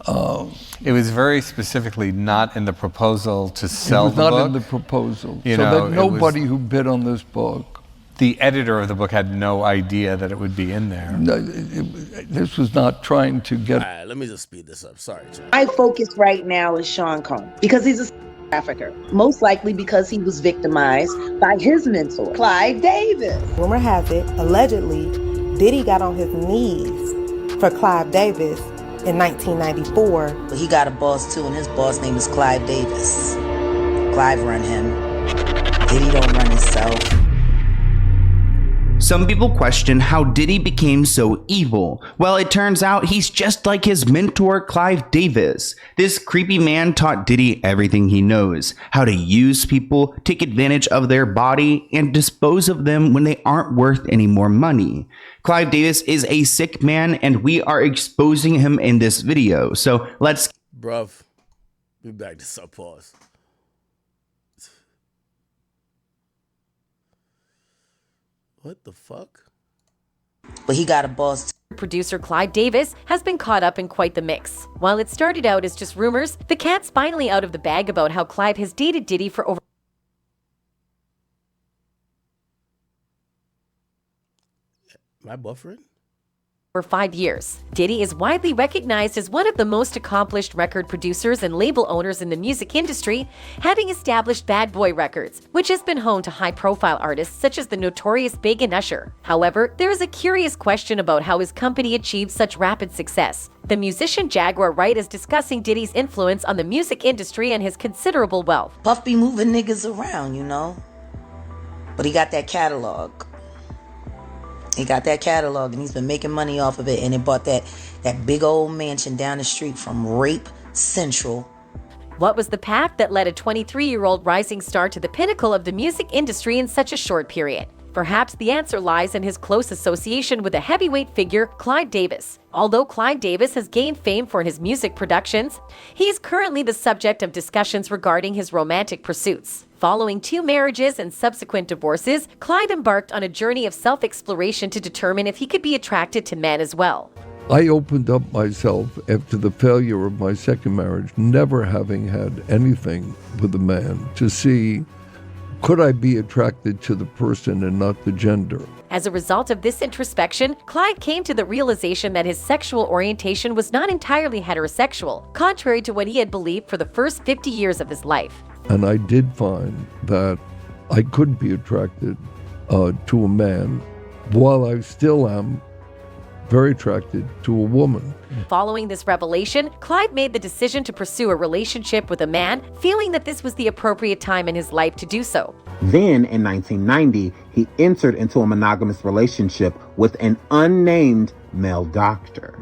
It was very specifically not in the proposal to sell the book. It was not in the proposal. So that nobody who bid on this book. The editor of the book had no idea that it would be in there. No, this was not trying to get... All right, let me just speed this up. Sorry, Jim. My focus right now is Sean Combs because he's a trafficker. Most likely because he was victimized by his mentor, Clive Davis. Rumor has it, allegedly, Diddy got on his knees for Clive Davis in 1994. He got a boss too, and his boss name is Clive Davis. Clive run him. Diddy don't run himself. Some people question how Diddy became so evil. Well, it turns out he's just like his mentor, Clive Davis. This creepy man taught Diddy everything he knows, how to use people, take advantage of their body, and dispose of them when they aren't worth any more money. Clive Davis is a sick man, and we are exposing him in this video. So let's... Bruv, we back this up, pause. What the fuck? But he got a boss. Producer Clive Davis has been caught up in quite the mix. While it started out as just rumors, the cat's finally out of the bag about how Clive has dated Diddy for over... My buffering? For 5 years. Diddy is widely recognized as one of the most accomplished record producers and label owners in the music industry, having established Bad Boy Records, which has been home to high-profile artists such as the notorious Big and Usher. However, there is a curious question about how his company achieved such rapid success. The musician Jaguar Wright is discussing Diddy's influence on the music industry and his considerable wealth. Puff be moving niggas around, But he got that catalog. He got that catalog, and he's been making money off of it, and it bought that big old mansion down the street from Rape Central. What was the path that led a 23-year-old rising star to the pinnacle of the music industry in such a short period? Perhaps the answer lies in his close association with a heavyweight figure, Clive Davis. Although Clive Davis has gained fame for his music productions, he is currently the subject of discussions regarding his romantic pursuits. Following 2 marriages and subsequent divorces, Clive embarked on a journey of self-exploration to determine if he could be attracted to men as well. I opened up myself after the failure of my second marriage, never having had anything with a man, to see, could I be attracted to the person and not the gender? As a result of this introspection, Clive came to the realization that his sexual orientation was not entirely heterosexual, contrary to what he had believed for the first 50 years of his life. And I did find that I could be attracted to a man, while I still am very attracted to a woman. Following this revelation, Clive made the decision to pursue a relationship with a man, feeling that this was the appropriate time in his life to do so. Then, in 1990, he entered into a monogamous relationship with an unnamed male doctor.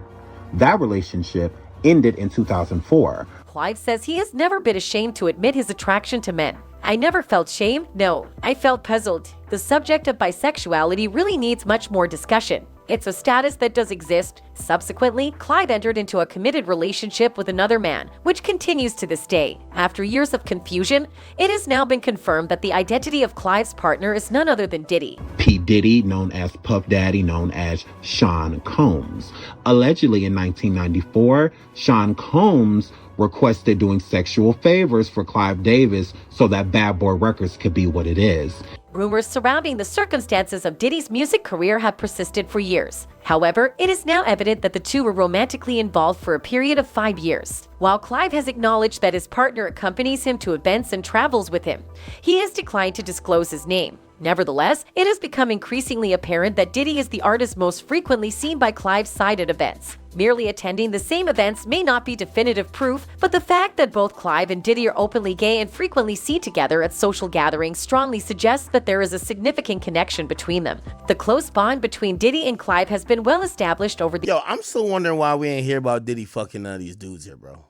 That relationship ended in 2004. Clive says he has never been ashamed to admit his attraction to men. I never felt shame. No, I felt puzzled. The subject of bisexuality really needs much more discussion. It's a status that does exist. Subsequently, Clive entered into a committed relationship with another man, which continues to this day. After years of confusion, it has now been confirmed that the identity of Clive's partner is none other than Diddy. P. Diddy, known as Puff Daddy, known as Sean Combs. Allegedly in 1994, Sean Combs requested doing sexual favors for Clive Davis so that Bad Boy Records could be what it is. Rumors surrounding the circumstances of Diddy's music career have persisted for years. However, it is now evident that the two were romantically involved for a period of 5 years. While Clive has acknowledged that his partner accompanies him to events and travels with him, he has declined to disclose his name. Nevertheless, it has become increasingly apparent that Diddy is the artist most frequently seen by Clive's side at events. Merely attending the same events may not be definitive proof, but the fact that both Clive and Diddy are openly gay and frequently seen together at social gatherings strongly suggests that there is a significant connection between them. The close bond between Diddy and Clive has been well established over the— Yo, I'm still wondering why we ain't hear about Diddy fucking none of these dudes here, bro.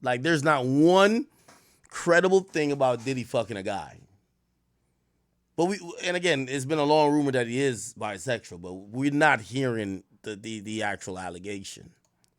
Like, there's not one credible thing about Diddy fucking a guy. But and again, it's been a long rumor that he is bisexual, but we're not hearing the actual allegation.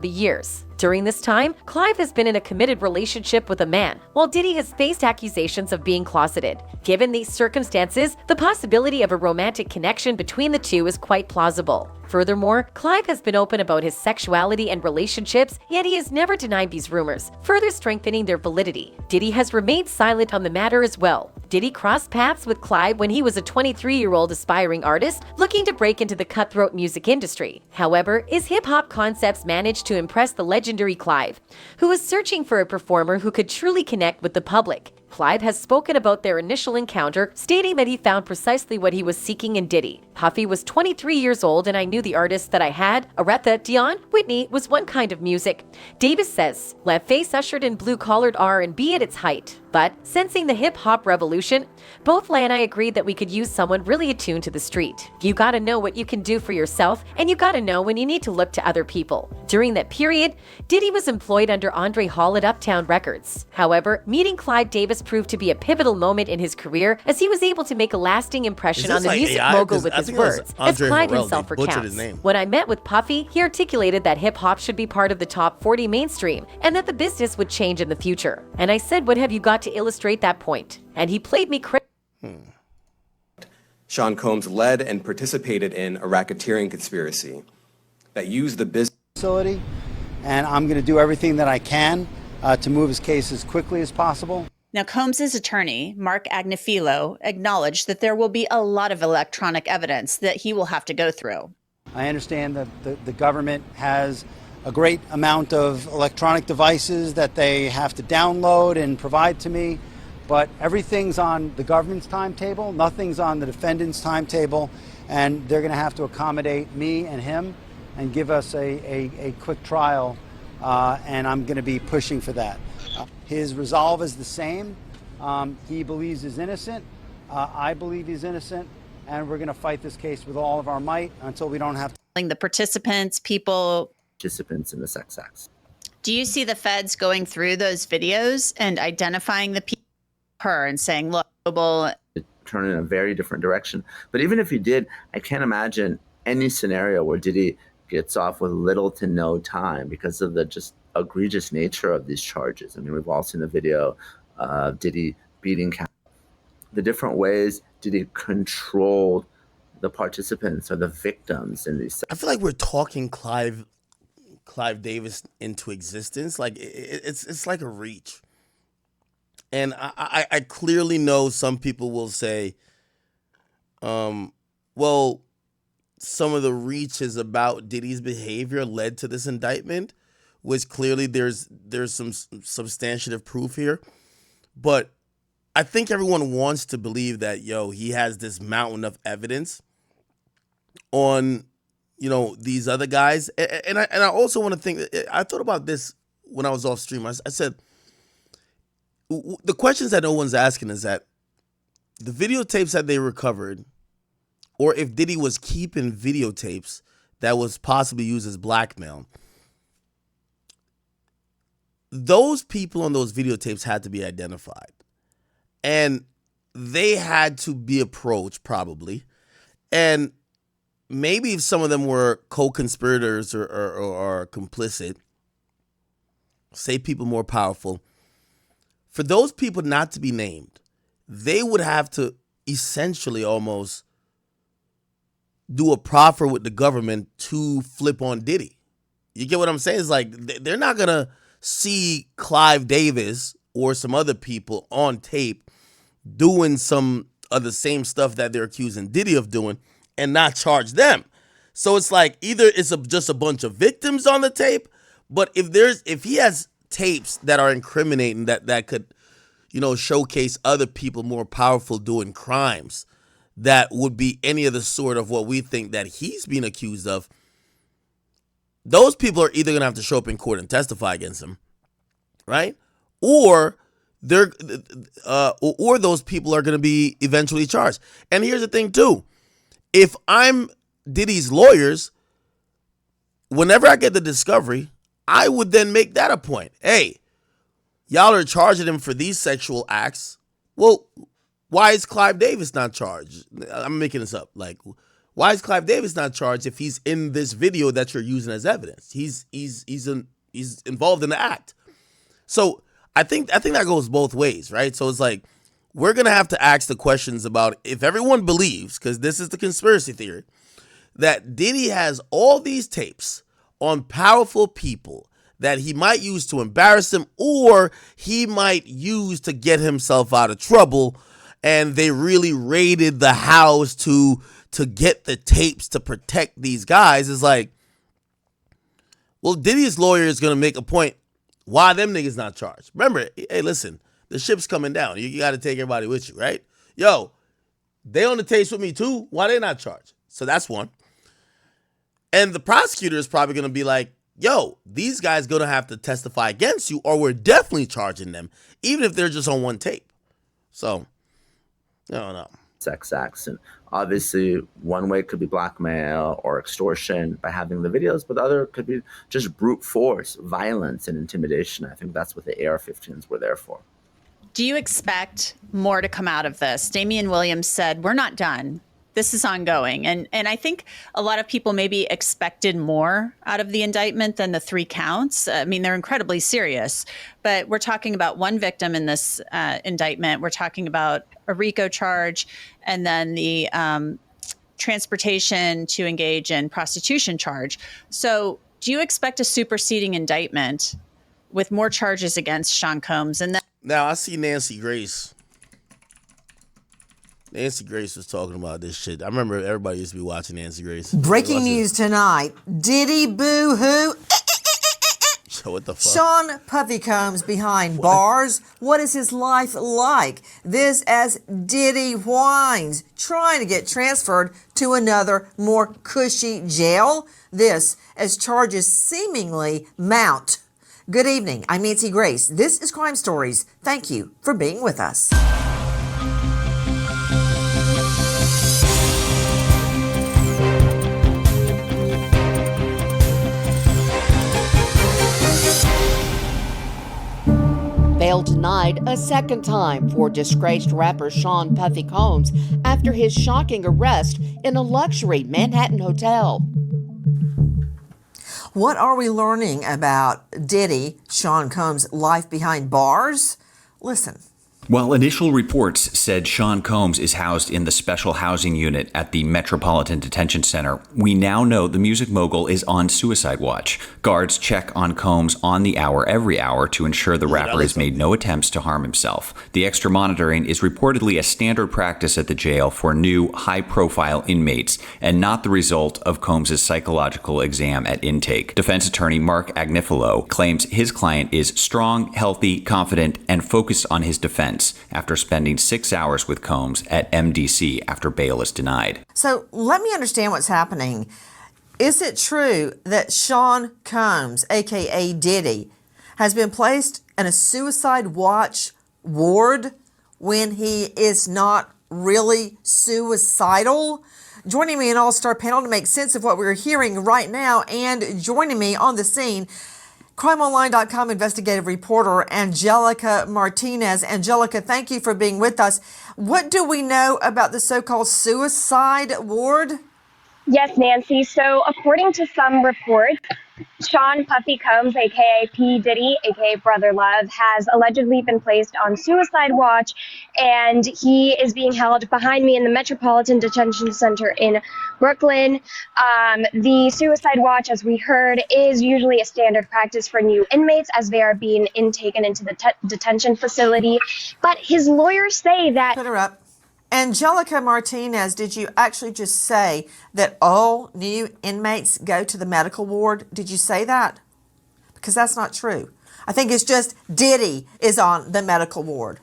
years. During this time, Clive has been in a committed relationship with a man, while Diddy has faced accusations of being closeted. Given these circumstances, the possibility of a romantic connection between the two is quite plausible. Furthermore, Clive has been open about his sexuality and relationships, yet he has never denied these rumors, further strengthening their validity. Diddy has remained silent on the matter as well. Diddy crossed paths with Clive when he was a 23-year-old aspiring artist looking to break into the cutthroat music industry. However, his hip-hop concepts managed to impress the legendary Clive, who was searching for a performer who could truly connect with the public. Clive has spoken about their initial encounter, stating that he found precisely what he was seeking in Diddy. Puffy was 23 years old and I knew the artists that I had, Aretha, Dion, Whitney, was one kind of music. Davis says, Leatface ushered in blue-collared R&B at its height. But, sensing the hip-hop revolution, both Leigh and I agreed that we could use someone really attuned to the street. You gotta know what you can do for yourself, and you gotta know when you need to look to other people. During that period, Diddy was employed under Andre Hall at Uptown Records. However, meeting Clive Davis proved to be a pivotal moment in his career as he was able to make a lasting impression on the music mogul with his words, as Clive himself recounts. When I met with Puffy, he articulated that hip-hop should be part of the top 40 mainstream, and that the business would change in the future. And I said, what have you got to illustrate that point? And he played me Sean Combs led and participated in a racketeering conspiracy that used the business facility, and I'm going to do everything that I can to move his case as quickly as possible. Now, Combs' attorney, Mark Agnifilo, acknowledged that there will be a lot of electronic evidence that he will have to go through. I understand that the government has a great amount of electronic devices that they have to download and provide to me, but everything's on the government's timetable, nothing's on the defendant's timetable, and they're going to have to accommodate me and him and give us a quick trial, and I'm going to be pushing for that. His resolve is the same. He believes he's innocent. I believe he's innocent, and we're going to fight this case with all of our might until we don't have to. The participants in the sex acts. Do you see the feds going through those videos and identifying the people, her, and saying, look, turn in a very different direction. But even if he did, I can't imagine any scenario where Diddy gets off with little to no time because of the just egregious nature of these charges. I mean, we've all seen the video of Diddy beating the different ways Diddy controlled the participants or the victims in these. I feel like we're talking Clive Davis into existence. Like it's like a reach. And I clearly know some people will say, well, some of the reach is about Diddy's behavior led to this indictment, which clearly there's some substantive proof here. But I think everyone wants to believe that, he has this mountain of evidence on, these other guys. And I also want to think, I thought about this when I was off stream. I said, the questions that no one's asking is that the videotapes that they recovered, or if Diddy was keeping videotapes that was possibly used as blackmail, those people on those videotapes had to be identified. And they had to be approached, probably. And maybe if some of them were co-conspirators or complicit, say people more powerful, for those people not to be named, they would have to essentially almost do a proffer with the government to flip on Diddy. You get what I'm saying? It's like they're not going to see Clive Davis or some other people on tape doing some of the same stuff that they're accusing Diddy of doing and not charge them. So it's like either it's just a bunch of victims on the tape, but if he has tapes that are incriminating that could, showcase other people more powerful doing crimes, that would be any of the sort of what we think that he's being accused of, those people are either going to have to show up in court and testify against him, right? Or or those people are going to be eventually charged. And here's the thing too. If I'm Diddy's lawyers, whenever I get the discovery, I would then make that a point. Hey, y'all are charging him for these sexual acts. Well, why is Clive Davis not charged? I'm making this up. Like, why is Clive Davis not charged if he's in this video that you're using as evidence? He's involved in the act. So I think that goes both ways, right? So it's like, we're going to have to ask the questions about if everyone believes, because this is the conspiracy theory, that Diddy has all these tapes on powerful people that he might use to embarrass him or he might use to get himself out of trouble, and they really raided the house to get the tapes to protect these guys. Is like, well, Diddy's lawyer is going to make a point. Why them niggas not charged? Remember, hey, listen, the ship's coming down. You got to take everybody with you, right? Yo, they on the tapes with me too. Why they not charged? So that's one. And the prosecutor is probably going to be like, yo, these guys going to have to testify against you or we're definitely charging them, even if they're just on one tape. So, I don't know. Sex acts. And obviously, one way could be blackmail or extortion by having the videos, but the other could be just brute force, violence, and intimidation. I think that's what the AR-15s were there for. Do you expect more to come out of this? Damian Williams said, we're not done. This is ongoing. And I think a lot of people maybe expected more out of the indictment than the 3 counts. I mean, they're incredibly serious, but we're talking about one victim in this indictment. We're talking about a RICO charge and then the transportation to engage in prostitution charge. So do you expect a superseding indictment with more charges against Sean Combs? And now I see Nancy Grace. Nancy Grace was talking about this shit. I remember everybody used to be watching Nancy Grace. Breaking news tonight. Diddy boo-hoo. What the fuck? Sean Puffy Combs behind bars. What is his life like? This as Diddy whines, trying to get transferred to another, more cushy jail. This as charges seemingly mount. Good evening. I'm Nancy Grace. This is Crime Stories. Thank you for being with us. Bail denied a second time for disgraced rapper Sean Puffy Combs after his shocking arrest in a luxury Manhattan hotel. What are we learning about Diddy, Sean Combs' life behind bars? Listen. While initial reports said Sean Combs is housed in the special housing unit at the Metropolitan Detention Center, we now know the music mogul is on suicide watch. Guards check on Combs on the hour every hour to ensure the rapper has made no attempts to harm himself. The extra monitoring is reportedly a standard practice at the jail for new, high-profile inmates and not the result of Combs' psychological exam at intake. Defense attorney Mark Agnifilo claims his client is strong, healthy, confident, and focused on his defense after spending 6 hours with Combs at MDC after bail is denied. So let me understand what's happening. Is it true that Sean Combs, aka Diddy, has been placed in a suicide watch ward when he is not really suicidal? Joining me in All-Star panel to make sense of what we're hearing right now, and joining me on the scene, CrimeOnline.com investigative reporter Angelica Martinez. Angelica, thank you for being with us. What do we know about the so-called suicide ward? Yes, Nancy. So according to some reports, Sean Puffy Combs, a.k.a. P. Diddy, a.k.a. Brother Love, has allegedly been placed on suicide watch, and he is being held behind me in the Metropolitan Detention Center in Brooklyn. The suicide watch, as we heard, is usually a standard practice for new inmates as they are being taken into the detention facility. But his lawyers say that... Put her up. Angelica Martinez, did you actually just say that all new inmates go to the medical ward? Did you say that? Because that's not true. I think it's just Diddy is on the medical ward.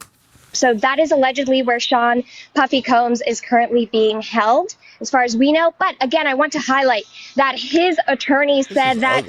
So that is allegedly where Sean Puffy Combs is currently being held, as far as we know. But again, I want to highlight that his attorney said that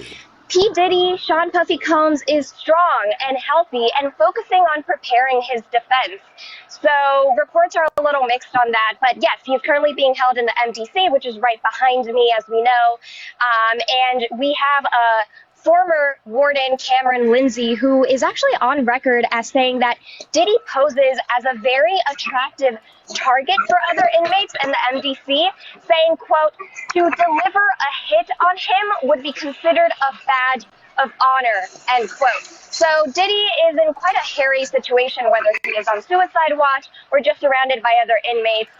P. Diddy, Sean Puffy Combs, is strong and healthy and focusing on preparing his defense. So reports are a little mixed on that. But yes, he is currently being held in the MDC, which is right behind me, as we know. And we have a former warden, Cameron Lindsay, who is actually on record as saying that Diddy poses as a very attractive target for other inmates in the MDC, saying, quote, to deliver a hit on him would be considered a badge of honor, end quote. So Diddy is in quite a hairy situation, whether he is on suicide watch or just surrounded by other inmates.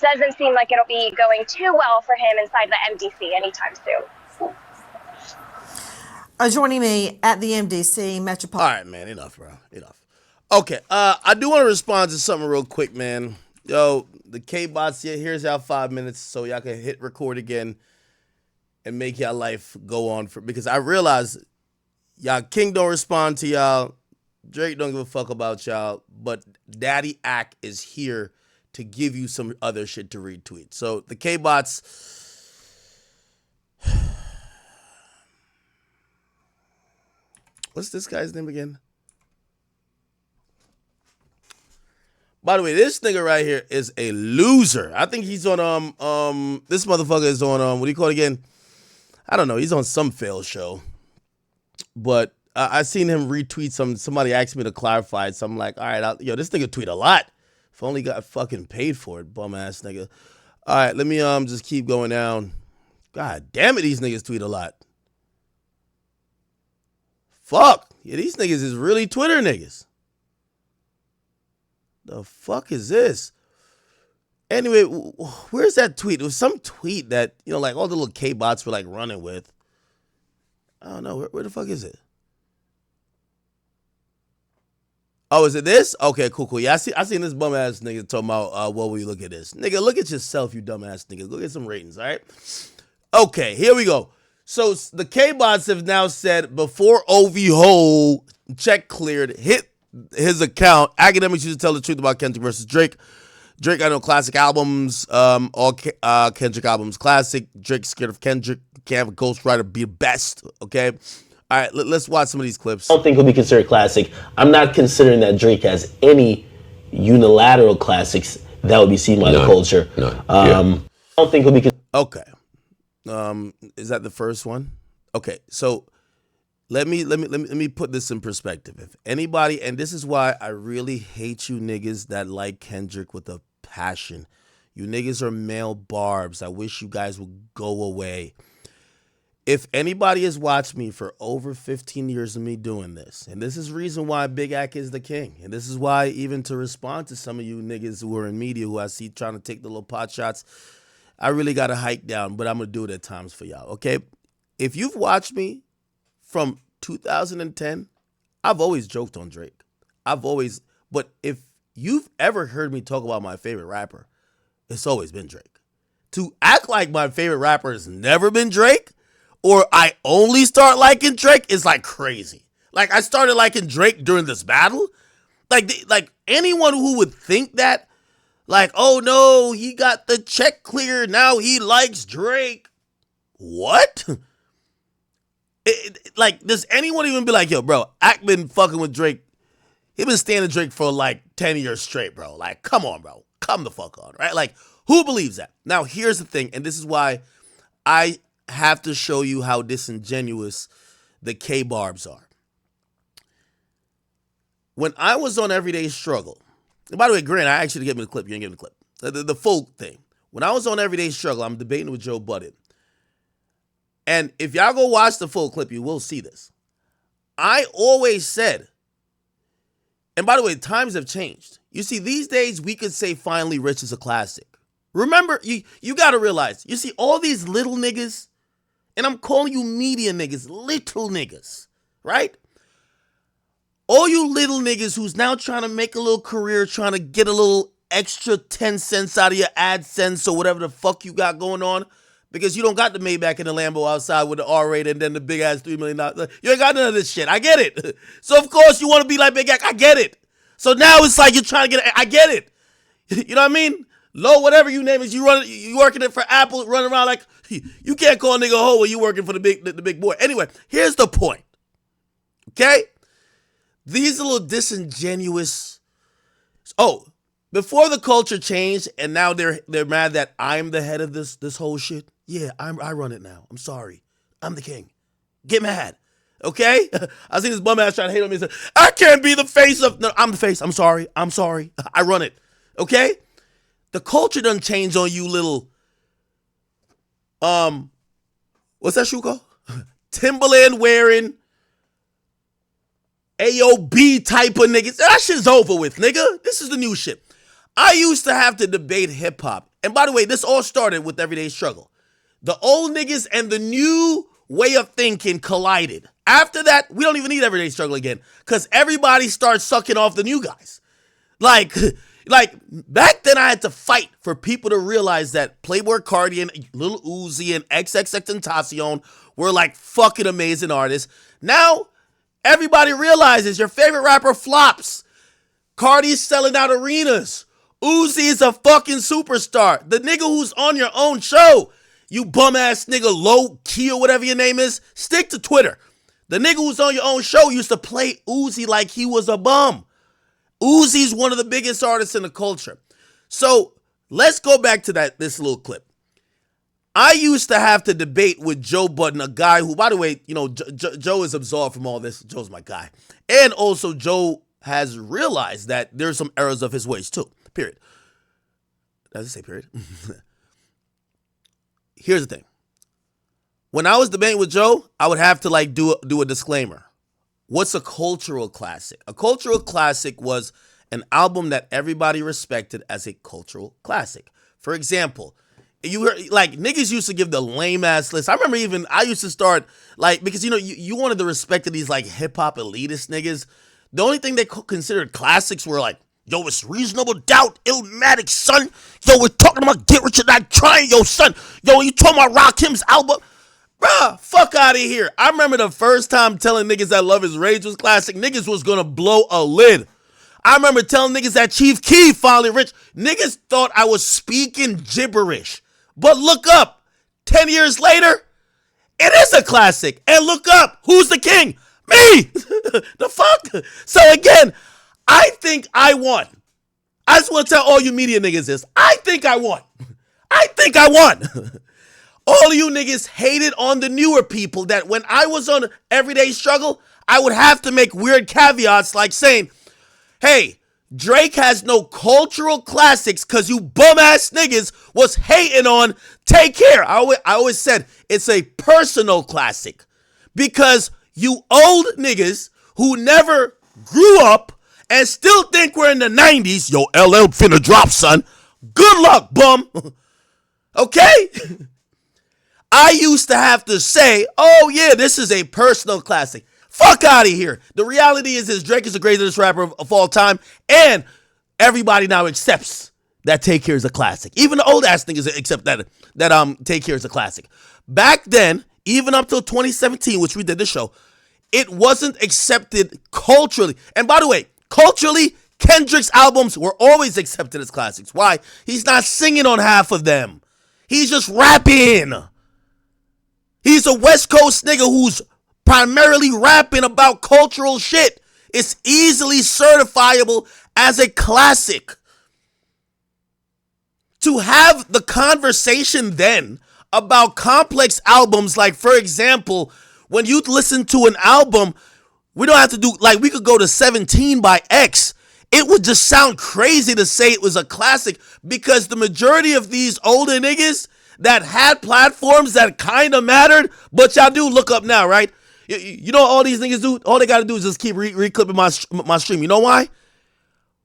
Doesn't seem like it'll be going too well for him inside the MDC anytime soon. Joining me at the MDC Metropolitan. All right, man. Enough, bro. Enough. Okay. I do want to respond to something real quick, man. Yo, the K-Bots, here's our 5 minutes so y'all can hit record again and make y'all life go on. Because I realize y'all King don't respond to y'all. Drake don't give a fuck about y'all. But Daddy Ack is here to give you some other shit to retweet. So the K-Bots... What's this guy's name again? By the way, this nigga right here is a loser. I think he's on this motherfucker is on what do you call it again? I don't know. He's on some fail show. But I seen him retweet somebody asked me to clarify it. So I'm like, all right, this nigga tweet a lot. If only got fucking paid for it, bum ass nigga. All right, let me just keep going down. God damn it, these niggas tweet a lot. Fuck. Yeah, these niggas is really Twitter niggas. The fuck is this? Anyway, where's that tweet? It was some tweet that, like all the little K-Bots were like running with. I don't know. Where the fuck is it? Oh, is it this? Okay, cool. Yeah, I seen this bum ass nigga talking about, well, will you look at this? Nigga, look at yourself, you dumb ass niggas. Go get some ratings, all right? Okay, here we go. So the K-Bots have now said before OV Hole check cleared, hit his account, Akademiks used to tell the truth about Kendrick versus Drake. Drake, I know classic albums, all Kendrick albums classic. Drake scared of Kendrick. Can't have a ghostwriter be the best, okay? All right, let's watch some of these clips. I don't think he'll be considered classic. I'm not considering that Drake has any unilateral classics that would be seen by the culture. I don't think he'll be Okay. Is that the first one? Okay, so let me put this in perspective. If anybody, and this is why I really hate you niggas that like Kendrick with a passion. You niggas are male barbs. I wish you guys would go away. If anybody has watched me for over 15 years of me doing this, and this is the reason why Big Ack is the king, and this is why even to respond to some of you niggas who are in media who I see trying to take the little pot shots, I really got to hike down, but I'm going to do it at times for y'all, okay? If you've watched me from 2010, I've always joked on Drake. But if you've ever heard me talk about my favorite rapper, it's always been Drake. To act like my favorite rapper has never been Drake, or I only start liking Drake, is like crazy. Like I started liking Drake during this battle. Like anyone who would think that, like, oh no, he got the check clear, now he likes Drake. What? Does anyone even be like, yo, bro, Ack been fucking with Drake. He been standing Drake for like 10 years straight, bro. Like, come on, bro. Come the fuck on, right? Like, who believes that? Now, here's the thing, and this is why I have to show you how disingenuous the K-Barbs are. When I was on Everyday Struggle, and by the way, Grant, I actually give me the clip. You ain't give me the clip. The full thing. When I was on Everyday Struggle, I'm debating with Joe Budden. And if y'all go watch the full clip, you will see this. I always said, and by the way, times have changed. You see, these days, we could say Finally Rich is a classic. Remember, you got to realize, you see all these little niggas, and I'm calling you media niggas, little niggas, right? All you little niggas who's now trying to make a little career, trying to get a little extra 10 cents out of your AdSense or whatever the fuck you got going on, because you don't got the Maybach and the Lambo outside with the R-rated and then the big-ass $3 million. You ain't got none of this shit. I get it. So, of course, you want to be like Big Ack. I get it. So now it's like you're trying to get. I get it. You know what I mean? Low, whatever you name it, you working it for Apple, running around like you can't call a nigga a hoe when you working for the big boy. Anyway, here's the point. Okay, these little disingenuous. Oh, before the culture changed, and now they're mad that I'm the head of this whole shit. Yeah, I run it now. I'm sorry. I'm the king. Get mad. Okay? I seen this bum ass trying to hate on me and say, I can't be the face of... No, I'm the face. I'm sorry. I run it. Okay? The culture doesn't change on you little... What's that shoe called? Timberland wearing... AOB type of niggas. That shit's over with, nigga. This is the new shit. I used to have to debate hip-hop. And by the way, this all started with Everyday Struggle. The old niggas and the new way of thinking collided. After that, we don't even need Everyday Struggle again because everybody starts sucking off the new guys. Like back then I had to fight for people to realize that Playboi Carti and Lil Uzi and XXXTentacion were like fucking amazing artists. Now, everybody realizes your favorite rapper flops. Carti's selling out arenas. Uzi is a fucking superstar. The nigga who's on your own show, you bum ass nigga, low key or whatever your name is, stick to Twitter. The nigga who's on your own show used to play Uzi like he was a bum. Uzi's one of the biggest artists in the culture. So let's go back to this little clip. I used to have to debate with Joe Budden, a guy who, by the way, you know, Joe is absolved from all this. Joe's my guy. And also Joe has realized that there's some errors of his ways too. Period. Does it say period? Here's the thing. When I was debating with Joe, I would have to do a disclaimer. What's a cultural classic? A cultural classic was an album that everybody respected as a cultural classic. For example, you heard, like, niggas used to give the lame ass list. I remember I used to start because you wanted the respect of these like hip hop elitist niggas. The only thing they considered classics were like, yo, it's Reasonable Doubt, Illmatic, son. Yo, we're talking about Get Rich or Die Trying, yo, son. Yo, you talking about Rakim's album? Bruh, fuck out of here. I remember the first time telling niggas that Love Is Rage was classic, niggas was gonna blow a lid. I remember telling niggas that Chief Keef finally rich. Niggas thought I was speaking gibberish. But look up. 10 years later, it is a classic. And look up. Who's the king? Me. The fuck? So again, I think I won. I just want to tell all you media niggas this. I think I won. All of you niggas hated on the newer people that when I was on Everyday Struggle, I would have to make weird caveats like saying, hey, Drake has no cultural classics because you bum ass niggas was hating on Take Care. I always said it's a personal classic because you old niggas who never grew up and still think we're in the 90s. Yo, LL finna drop, son. Good luck, bum. Okay? I used to have to say, oh yeah, this is a personal classic. Fuck out of here. The reality is Drake is the greatest rapper of all time, and everybody now accepts that Take Care is a classic. Even the old ass niggas accept that Take Care is a classic. Back then, even up till 2017, which we did the show, it wasn't accepted culturally. And by the way, culturally, Kendrick's albums were always accepted as classics. Why? He's not singing on half of them. He's just rapping. He's a West Coast nigga who's primarily rapping about cultural shit. It's easily certifiable as a classic. To have the conversation then about complex albums, like for example, when you listen to an album, we don't have to do, like we could go to 17 by X. It would just sound crazy to say it was a classic because the majority of these older niggas that had platforms that kind of mattered, but y'all do look up now, right? You know what all these niggas do? All they got to do is just keep reclipping my stream. You know why?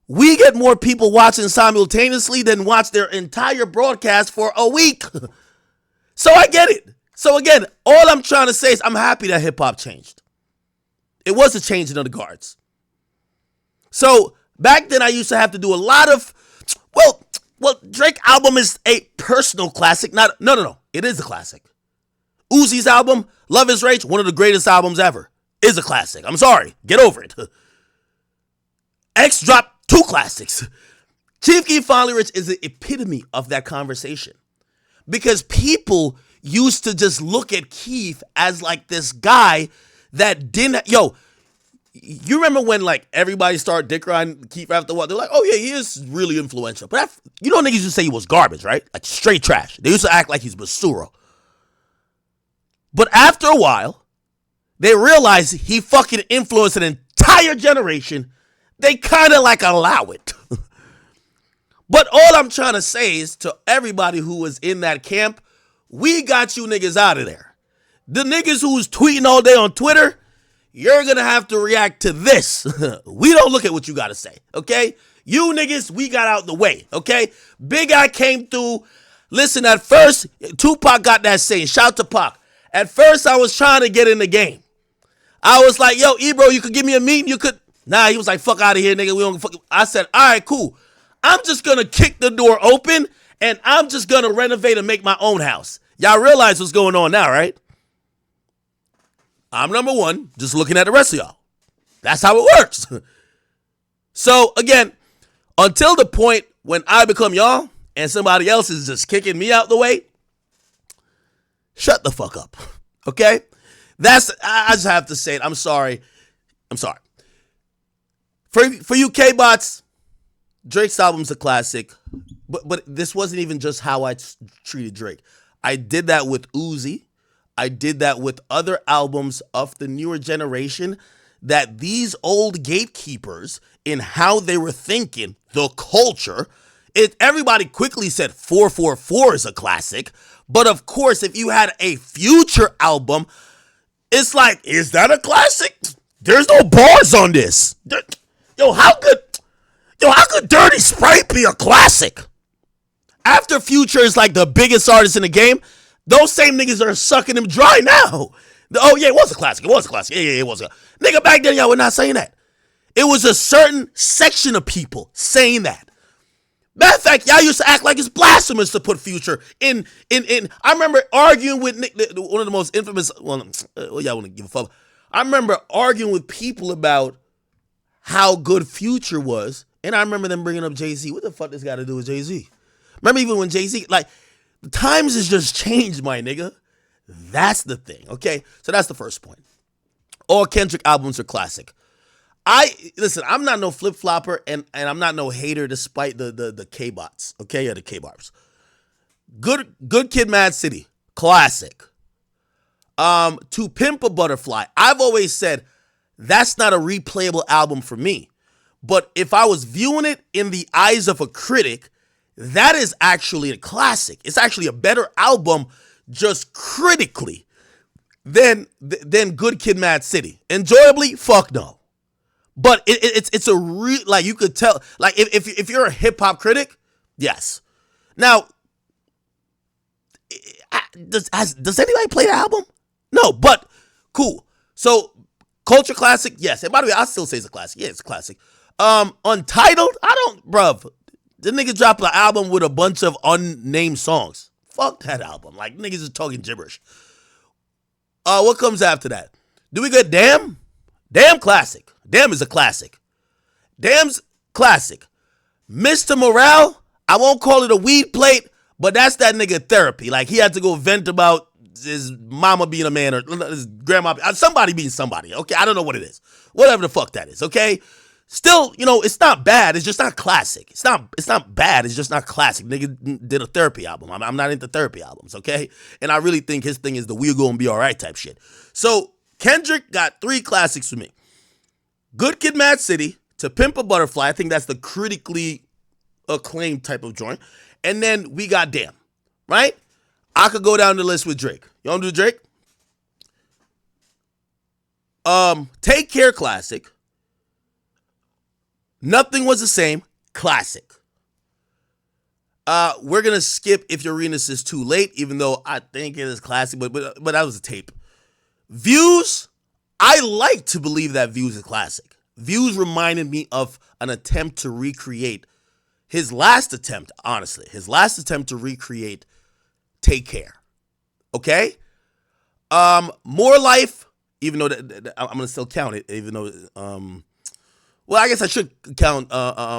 We get more people watching simultaneously than watch their entire broadcast for a week. So I get it. So again, all I'm trying to say is I'm happy that hip-hop changed. It was a changing of the guards. So back then I used to have to do a lot of, well, Drake album is a personal classic. No. It is a classic. Uzi's album, Love Is Rage, one of the greatest albums ever, is a classic. I'm sorry. Get over it. X dropped 2 classics. Chief Keef Finally Rich is the epitome of that conversation. Because people used to just look at Keef as like this guy that didn't... Yo, you remember when like everybody started dick riding Keef after a while? They're like, oh yeah, he is really influential. But you know niggas used to say he was garbage, right? Like straight trash. They used to act like he's Basura. But after a while, they realized he fucking influenced an entire generation. They kind of like allow it. But all I'm trying to say is to everybody who was in that camp, we got you niggas out of there. The niggas who's tweeting all day on Twitter, you're going to have to react to this. We don't look at what you got to say, okay? You niggas, we got out the way, okay? Big Eye came through. Listen, at first, Tupac got that saying. Shout to Pac. At first, I was trying to get in the game. I was like, yo, Ebro, you could give me a meeting? You could. Nah, he was like, fuck out of here, nigga. We don't fuck. I said, all right, cool. I'm just going to kick the door open, and I'm just going to renovate and make my own house. Y'all realize what's going on now, right? I'm number one, just looking at the rest of y'all. That's how it works. So, again, until the point when I become y'all and somebody else is just kicking me out the way, shut the fuck up, okay? I just have to say it. I'm sorry. For you K-bots, Drake's album's a classic, but this wasn't even just how I treated Drake. I did that with Uzi. I did that with other albums of the newer generation that these old gatekeepers in how they were thinking, the culture, everybody quickly said 444 is a classic. But of course, if you had a Future album, it's like, is that a classic? There's no bars on this. Yo, how could Dirty Sprite be a classic? After Future is like the biggest artist in the game, those same niggas are sucking him dry now. Oh yeah, it was a classic. Yeah, it was a nigga back then. Y'all were not saying that. It was a certain section of people saying that. Matter of fact, y'all used to act like it's blasphemous to put Future in. I remember arguing with Nick, one of the most infamous. Well, y'all wouldn't give a fuck. I remember arguing with people about how good Future was, and I remember them bringing up Jay-Z. What the fuck this got to do with Jay-Z? Remember even when Jay-Z, like, the times has just changed, my nigga. That's the thing, okay? So that's the first point. All Kendrick albums are classic. Listen, I'm not no flip-flopper, and I'm not no hater despite the K-bots, okay? Yeah, the K-bars. Good Kid, Mad City, classic. To Pimp a Butterfly, I've always said that's not a replayable album for me. But if I was viewing it in the eyes of a critic, that is actually a classic. It's actually a better album just critically than Good Kid, Mad City. Enjoyably, fuck no. But it's a like you could tell, like if you're a hip hop critic, yes. Now, does anybody play the album? No, but cool. So culture classic, yes. And by the way, I still say it's a classic. Yeah, it's a classic. Untitled, bruv. The nigga dropped an album with a bunch of unnamed songs. Fuck that album. Like, niggas is talking gibberish. What comes after that? Do we get Damn? Damn classic. Damn is a classic. Damn's classic. Mr. Morale, I won't call it a weed plate, but that's that nigga therapy. Like, he had to go vent about his mama being a man or his grandma, somebody being somebody. Okay, I don't know what it is. Whatever the fuck that is, okay? Still, it's not bad. It's just not classic. It's not bad. It's just not classic. Nigga did a therapy album. I'm not into therapy albums, okay? And I really think his thing is the we'll go and be all right type shit. So Kendrick got 3 classics for me. Good Kid, Mad City, To Pimp a Butterfly. I think that's the critically acclaimed type of joint. And then we got Damn, right? I could go down the list with Drake. You want to do Drake? Take Care, classic. Nothing Was the Same, classic. We're gonna skip If Your Renus Is Too Late, even though I think it is classic, but that was a tape. Views, I like to believe that Views is classic. Views reminded me of an attempt to recreate his last attempt to recreate Take Care. Okay? More Life, even though I'm gonna still count it, even though Well, I guess I should count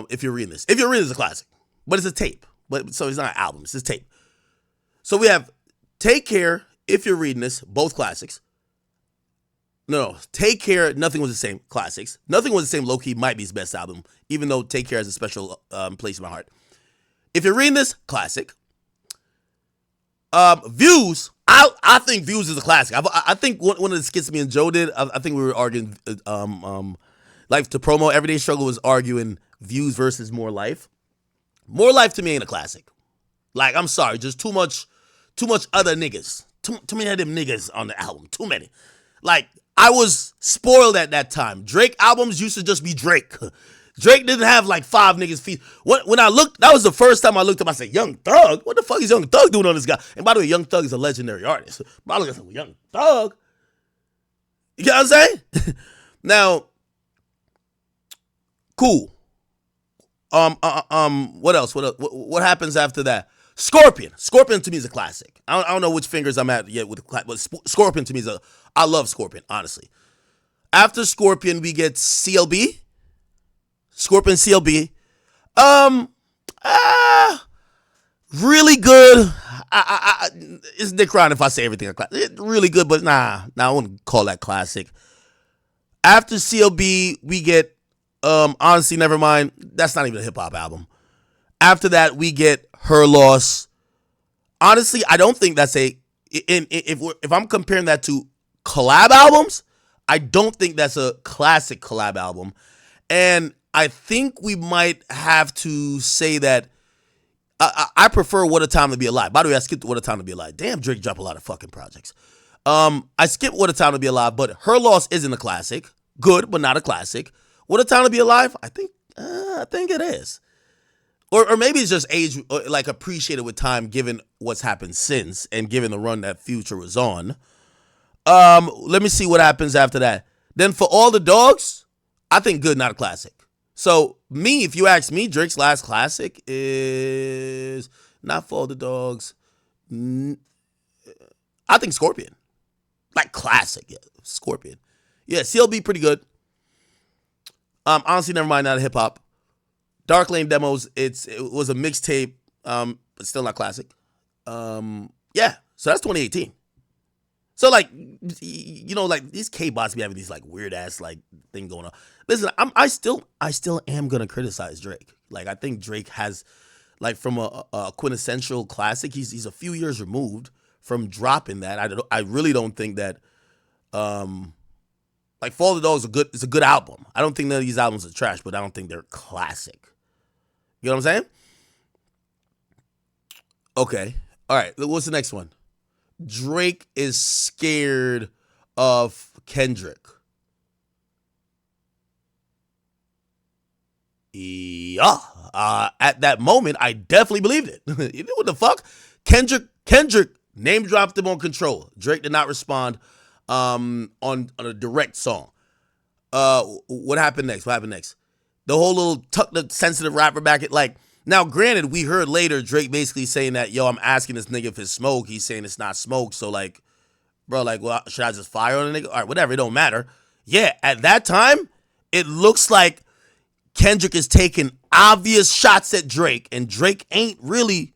If You're Reading This. If You're Reading This is a classic, but it's a tape. But so it's not an album, it's a tape. So we have Take Care, If You're Reading This, both classics. No, Take Care, Nothing Was the Same, classics. Nothing Was the Same, low-key, might be his best album, even though Take Care has a special place in my heart. If You're Reading This, classic. Views, I think Views is a classic. I think one of the skits me and Joe did, I think we were arguing, Life to Promo, Everyday Struggle was arguing Views versus More Life. More Life to me ain't a classic. Like, I'm sorry, just too much other niggas. Too many of them niggas on the album. Too many. Like, I was spoiled at that time. Drake albums used to just be Drake. Drake didn't have like 5 niggas feet. When I looked, that was the first time I looked up, I said, Young Thug? What the fuck is Young Thug doing on this guy? And by the way, Young Thug is a legendary artist. But I look at him, Young Thug? You know what I'm saying? Now, cool. What else? What happens after that? Scorpion. Scorpion to me is a classic. I don't know which fingers I'm at yet with the classic, but Scorpion to me is I love Scorpion, honestly. After Scorpion, we get CLB. Scorpion CLB. Really good. It's Dick Ryan if I say everything a classic. It's really good, but nah, I wouldn't call that classic. After CLB, we get Honestly Nevermind. That's not even a hip hop album. After that, we get Her Loss. Honestly, I don't think that's if I'm comparing that to collab albums, I don't think that's a classic collab album. And I think we might have to say that I prefer What a Time to Be Alive. By the way, I skipped What a Time to Be Alive. Damn, Drake dropped a lot of fucking projects. I skipped What a Time to Be Alive, but Her Loss isn't a classic. Good, but not a classic. What a Time to Be Alive, I think it is. Or maybe it's just age, like appreciated with time, given what's happened since and given the run that Future was on. Let me see what happens after that. Then For All the Dogs, I think good, not a classic. So me, if you ask me, Drake's last classic is not For All the Dogs. I think Scorpion. Like classic, yeah. Scorpion. Yeah, CLB pretty good. Honestly Nevermind, not a hip hop. Dark Lane Demos, it was a mixtape, but still not classic. Yeah, so that's 2018. So like, you know, like these K-bots be having these like weird ass like thing going on. Listen, I still am gonna criticize Drake. Like I think Drake has, like from a quintessential classic, he's a few years removed from dropping that. I really don't think that, like For All the Dogs it's a good album. I don't think none of these albums are trash, but I don't think they're classic. You know what I'm saying? Okay. All right. What's the next one? Drake is scared of Kendrick. Yeah. At that moment, I definitely believed it. You know what the fuck? Kendrick name dropped him on Control. Drake did not respond on a direct song. What happened next? The whole little tuck the sensitive rapper back at like, now granted, we heard later Drake basically saying that, yo, I'm asking this nigga if it's smoke. He's saying it's not smoke. So like, bro, like, well, should I just fire on a nigga? All right, whatever, it don't matter. Yeah, at that time, it looks like Kendrick is taking obvious shots at Drake, and Drake ain't really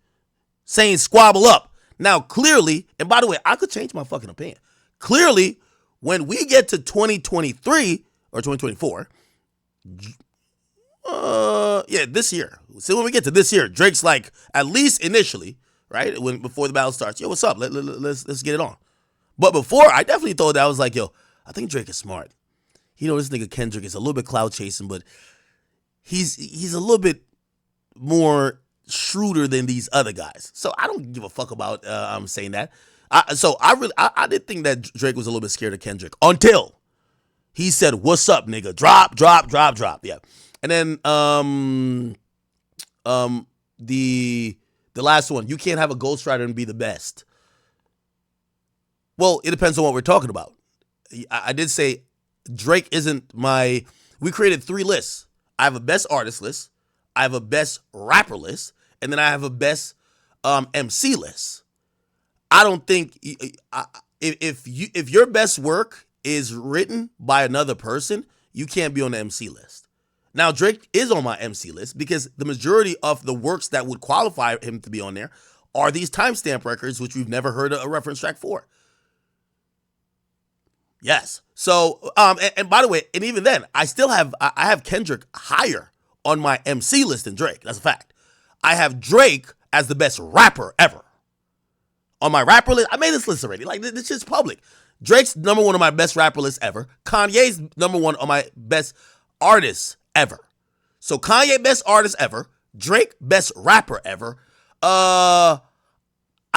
saying squabble up. Now, clearly, and by the way, I could change my fucking opinion. Clearly, when we get to 2023 or 2024, this year. So when we get to this year, Drake's like, at least initially, right, before the battle starts, yo, what's up? Let's get it on. But before, I definitely thought that I was like, yo, I think Drake is smart. You know, this nigga Kendrick is a little bit cloud chasing, but he's a little bit more shrewder than these other guys. So I don't give a fuck about saying that. I did think that Drake was a little bit scared of Kendrick until he said, "What's up, nigga? Drop." Yeah. And then the last one, you can't have a ghostwriter and be the best. Well, it depends on what we're talking about. I did say Drake isn't we created 3 lists. I have a best artist list, I have a best rapper list, and then I have a best MC list. I don't think if your best work is written by another person, you can't be on the MC list. Now, Drake is on my MC list because the majority of the works that would qualify him to be on there are these timestamp records, which we've never heard a reference track for. Yes. So, and by the way, and even then, I have Kendrick higher on my MC list than Drake. That's a fact. I have Drake as the best rapper ever. On my rapper list, I made this list already. Like, this shit's public. Drake's number one on my best rapper list ever. Kanye's number one on my best artists ever. So Kanye best artist ever. Drake best rapper ever. I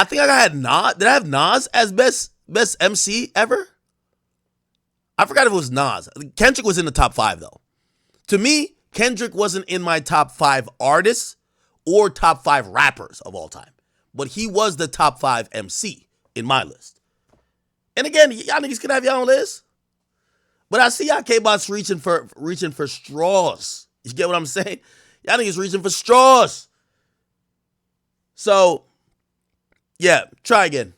think I had Nas. Did I have Nas as best MC ever? I forgot if it was Nas. Kendrick was in the top 5 though. To me, Kendrick wasn't in my top 5 artists or top 5 rappers of all time. But he was the top 5 MC in my list. And again, y'all niggas can have your own list. But I see y'all K-Bots reaching for straws. You get what I'm saying? Y'all niggas reaching for straws. So, yeah, try again.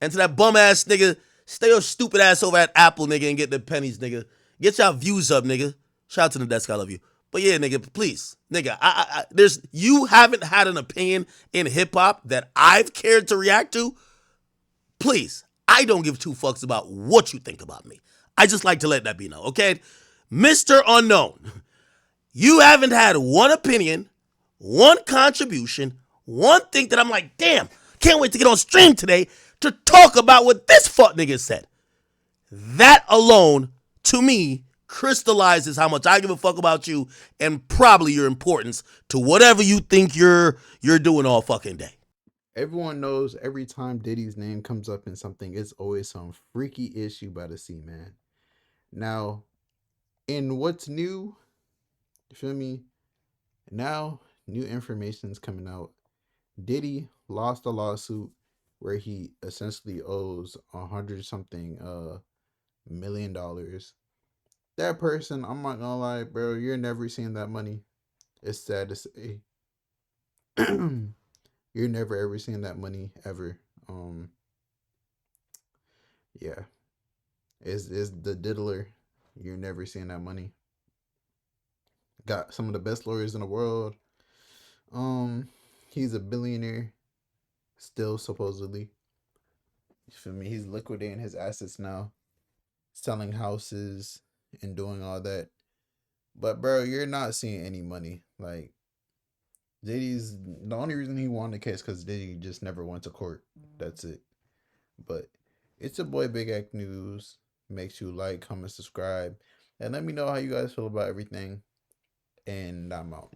And to that bum ass nigga, stay your stupid ass over at Apple, nigga, and get the pennies, nigga. Get y'all views up, nigga. Shout out to the desk, I love you. But yeah, nigga, please, nigga, you haven't had an opinion in hip hop that I've cared to react to. Please, I don't give 2 fucks about what you think about me. I just like to let that be known, okay? Mr. Unknown, you haven't had one opinion, one contribution, one thing that I'm like, damn, can't wait to get on stream today to talk about what this fuck nigga said. That alone, to me, crystallizes how much I give a fuck about you and probably your importance to whatever you think you're doing all fucking day. Everyone knows every time Diddy's name comes up in something, it's always some freaky issue by the sea, man. Now, in what's new, you feel me? Now, new information's coming out. Diddy lost a lawsuit where he essentially owes $100-something million. That person, I'm not gonna lie, bro, you're never seeing that money. It's sad to say. You're never ever seeing that money ever. Yeah. It's the diddler. You're never seeing that money. Got some of the best lawyers in the world. He's a billionaire. Still, supposedly. You feel me? He's liquidating his assets now. Selling houses and doing all that. But bro, you're not seeing any money. Like, Diddy's, the only reason he won the case because Diddy just never went to court. That's it. But it's your boy Big Act News. Make sure you like, comment, subscribe, and let me know how you guys feel about everything. And I'm out.